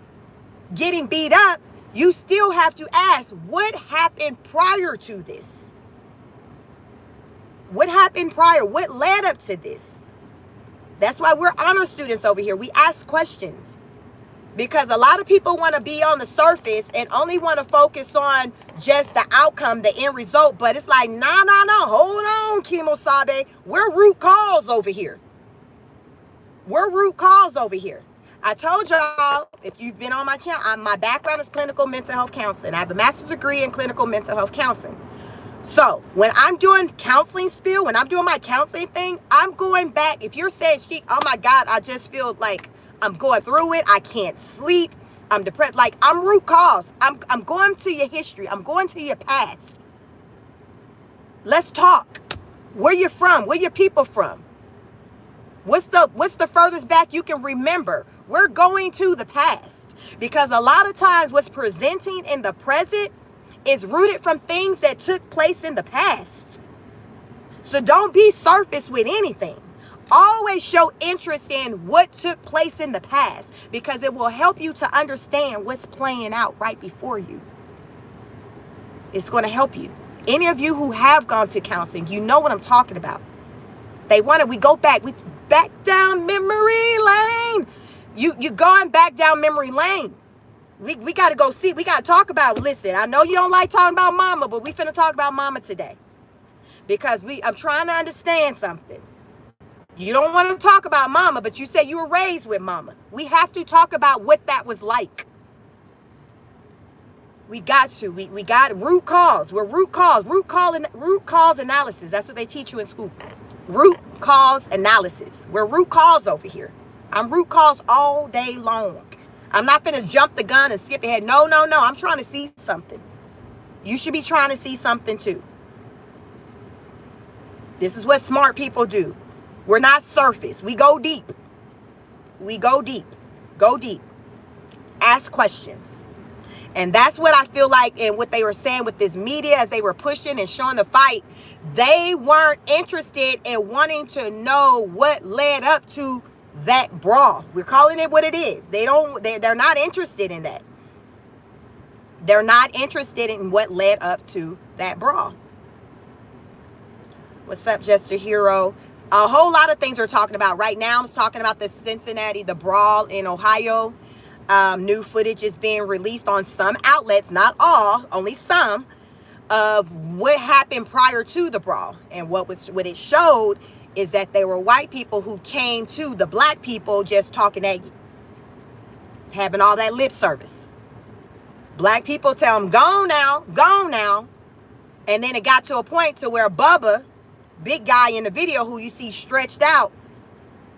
getting beat up, you still have to ask, what happened prior to this? What happened prior? What led up to this? That's why we're honor students over here. We ask questions. Because a lot of people want to be on the surface and only want to focus on just the outcome, the end result. But it's like, no. Hold on, Kimosabe. We're root cause over here. We're root cause over here. I told y'all, if you've been on my channel, my background is clinical mental health counseling. I have a master's degree in clinical mental health counseling. So when I'm doing counseling spiel, when I'm doing my counseling thing, I'm going back. If you're saying, oh my God, I just feel like I'm going through it. I can't sleep. I'm depressed. Like, I'm root cause. I'm going to your history. I'm going to your past. Let's talk. Where you from? Where your people from? What's the furthest back you can remember? We're going to the past, because a lot of times what's presenting in the present is rooted from things that took place in the past. So don't be surface with anything. Always show interest in what took place in the past, because it will help you to understand what's playing out right before you. It's going to help you. Any of you who have gone to counseling, you know what I'm talking about. We go back, back down memory lane. You going back down memory lane. We got to go see. We got to talk about, listen, I know you don't like talking about mama, but we finna talk about mama today. Because I'm trying to understand something. You don't want to talk about mama, but you say you were raised with mama. We have to talk about what that was like. We got to. We got root cause. We're root cause analysis. That's what they teach you in school. Root cause analysis. We're root cause over here. I'm root cause all day long. I'm not finna jump the gun and skip ahead. No. I'm trying to see something. You should be trying to see something too. This is what smart people do. We're not surface. We go deep. We go deep. Go deep. Ask questions. And that's what I feel like, and what they were saying with this media as they were pushing and showing the fight. They weren't interested in wanting to know what led up to that brawl. We're calling it what it is. They're not interested in that. They're not interested in what led up to that brawl. What's up, Just a Hero? A whole lot of things we're talking about right now. I'm talking about the Cincinnati, the brawl in Ohio. New footage is being released on some outlets, not all, only some, of what happened prior to the brawl. And what it showed is that there were white people who came to the black people just talking at you, having all that lip service. Black people tell them, go now. And then it got to a point to where Bubba, big guy in the video who you see stretched out,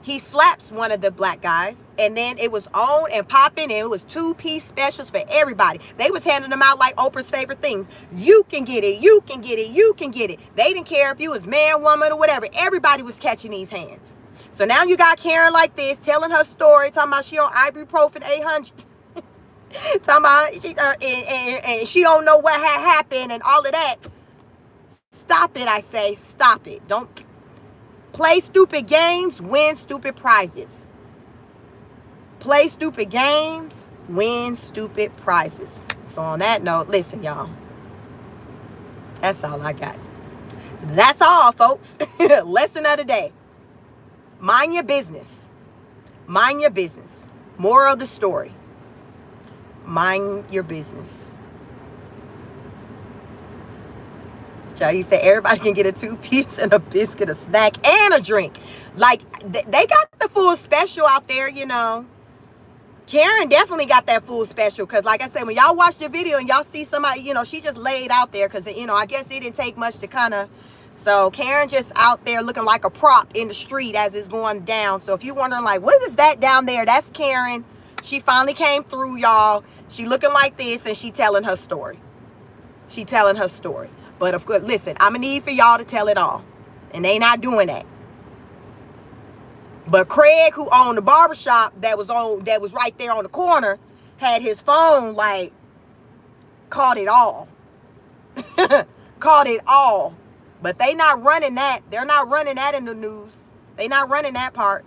he slaps one of the black guys, and then it was on and popping, and it was 2-piece specials for everybody. They was handing them out like Oprah's favorite things. You can get it, you can get it, you can get it. They didn't care if you was man, woman, or whatever. Everybody was catching these hands. So now you got Karen like this, telling her story, talking about she on ibuprofen 800. Talking about, and she don't know what had happened and all of that. Stop it, I say. Stop it. Don't play stupid games, win stupid prizes. Play stupid games, win stupid prizes. So on that note, listen, y'all. That's all I got. That's all, folks. Lesson of the day. Mind your business. Mind your business. Moral of the story. Mind your business. You said everybody can get a 2-piece and a biscuit, a snack, and a drink. Like, they got the full special out there, you know. Karen definitely got that full special because, like I said, when y'all watch the video and y'all see somebody, you know, she just laid out there because, you know, I guess it didn't take much to kind of... So Karen just out there looking like a prop in the street as it's going down. So if you're wondering, like, what is that down there? That's Karen. She finally came through, y'all. She looking like this, and she telling her story. She telling her story. But of course, listen, I'm going to need for y'all to tell it all. And they not doing that. But Craig, who owned the barbershop that was right there on the corner, had his phone, like, caught it all. Caught it all. But they not running that. They're not running that in the news. They not running that part.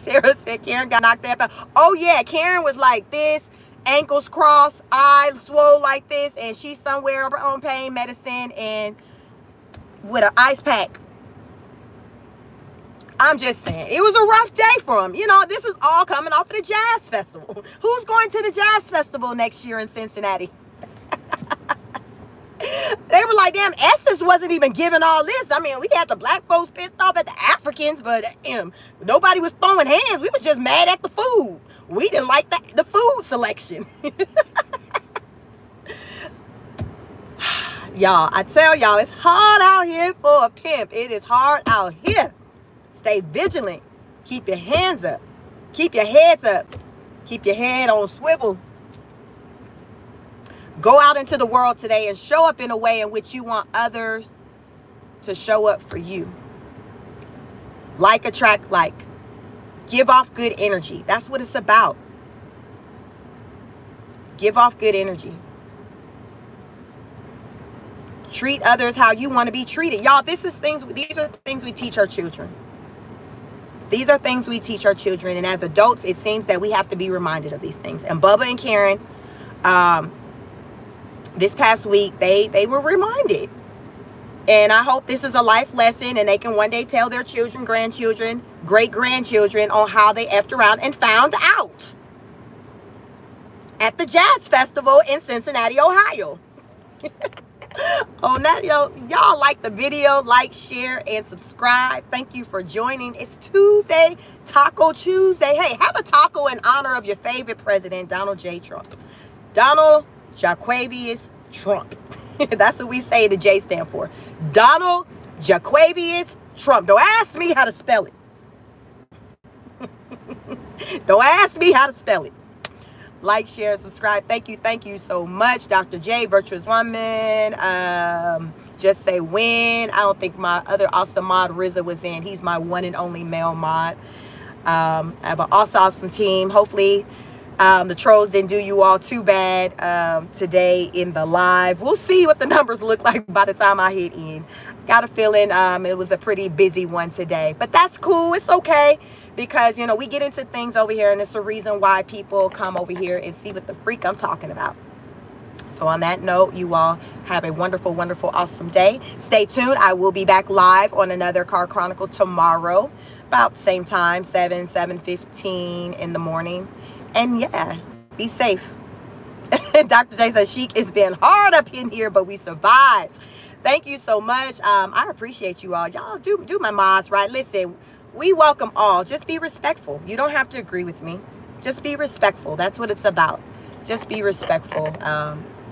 Sarah said Karen got knocked out. Oh, yeah. Karen was like this. Ankles crossed. Eyes swole like this. And she's somewhere on pain medicine and with an ice pack. I'm just saying. It was a rough day for him. You know, this is all coming off of the Jazz Festival. Who's going to the Jazz Festival next year in Cincinnati? They were like, damn, Essence wasn't even giving all this. I mean, we had the black folks pissed off at the Africans, but nobody was throwing hands. We was just mad at the food. We didn't like the food selection. Y'all, I tell y'all, it's hard out here for a pimp. It is hard out here. Stay vigilant. Keep your hands up. Keep your heads up. Keep your head on swivel. Go out into the world today and show up in a way in which you want others to show up for you. Like, attract like. Give off good energy. That's what it's about. Give off good energy. Treat others how you want to be treated. Y'all, these are things we teach our children. These are things we teach our children. And as adults, it seems that we have to be reminded of these things. And Bubba and Karen, this past week, they were reminded. And I hope this is a life lesson and they can one day tell their children, grandchildren, great-grandchildren on how they effed around and found out at the Jazz Festival in Cincinnati, Ohio. On that, y'all like the video, like, share, and subscribe. Thank you for joining. It's Tuesday, Taco Tuesday. Hey, have a taco in honor of your favorite president, Donald J. Trump. Donald Jaquavius Trump. That's what we say the J stand for. Donald Jaquavius Trump. Don't ask me how to spell it. Don't ask me how to spell it. Like, share, subscribe. Thank you so much. Dr. J, Virtuous Woman. Just say when. I don't think my other awesome mod, RZA, was in. He's my one and only male mod. I have an awesome team. Hopefully, the trolls didn't do you all too bad today in the live. We'll see what the numbers look like by the time I hit in. Got a feeling it was a pretty busy one today. But that's cool. It's okay. Because, we get into things over here, and it's a reason why people come over here and see what the freak I'm talking about. So on that note, you all have a wonderful, wonderful, awesome day. Stay tuned. I will be back live on another Car Chronicle tomorrow, about the same time, 7:15 in the morning. And yeah, be safe. Dr. J says, Chic, it's been hard up in here, but we survived. Thank you so much. I appreciate you all. Y'all do my mods right. Listen, we welcome all. Just be respectful. You don't have to agree with me. Just be respectful. That's what it's about. Just be respectful.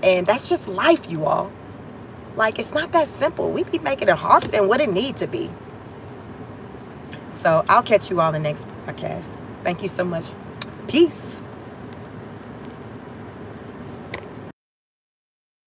And that's just life, you all. Like, it's not that simple. We be making it harder than what it needs to be. So I'll catch you all in the next podcast. Thank you so much. Peace.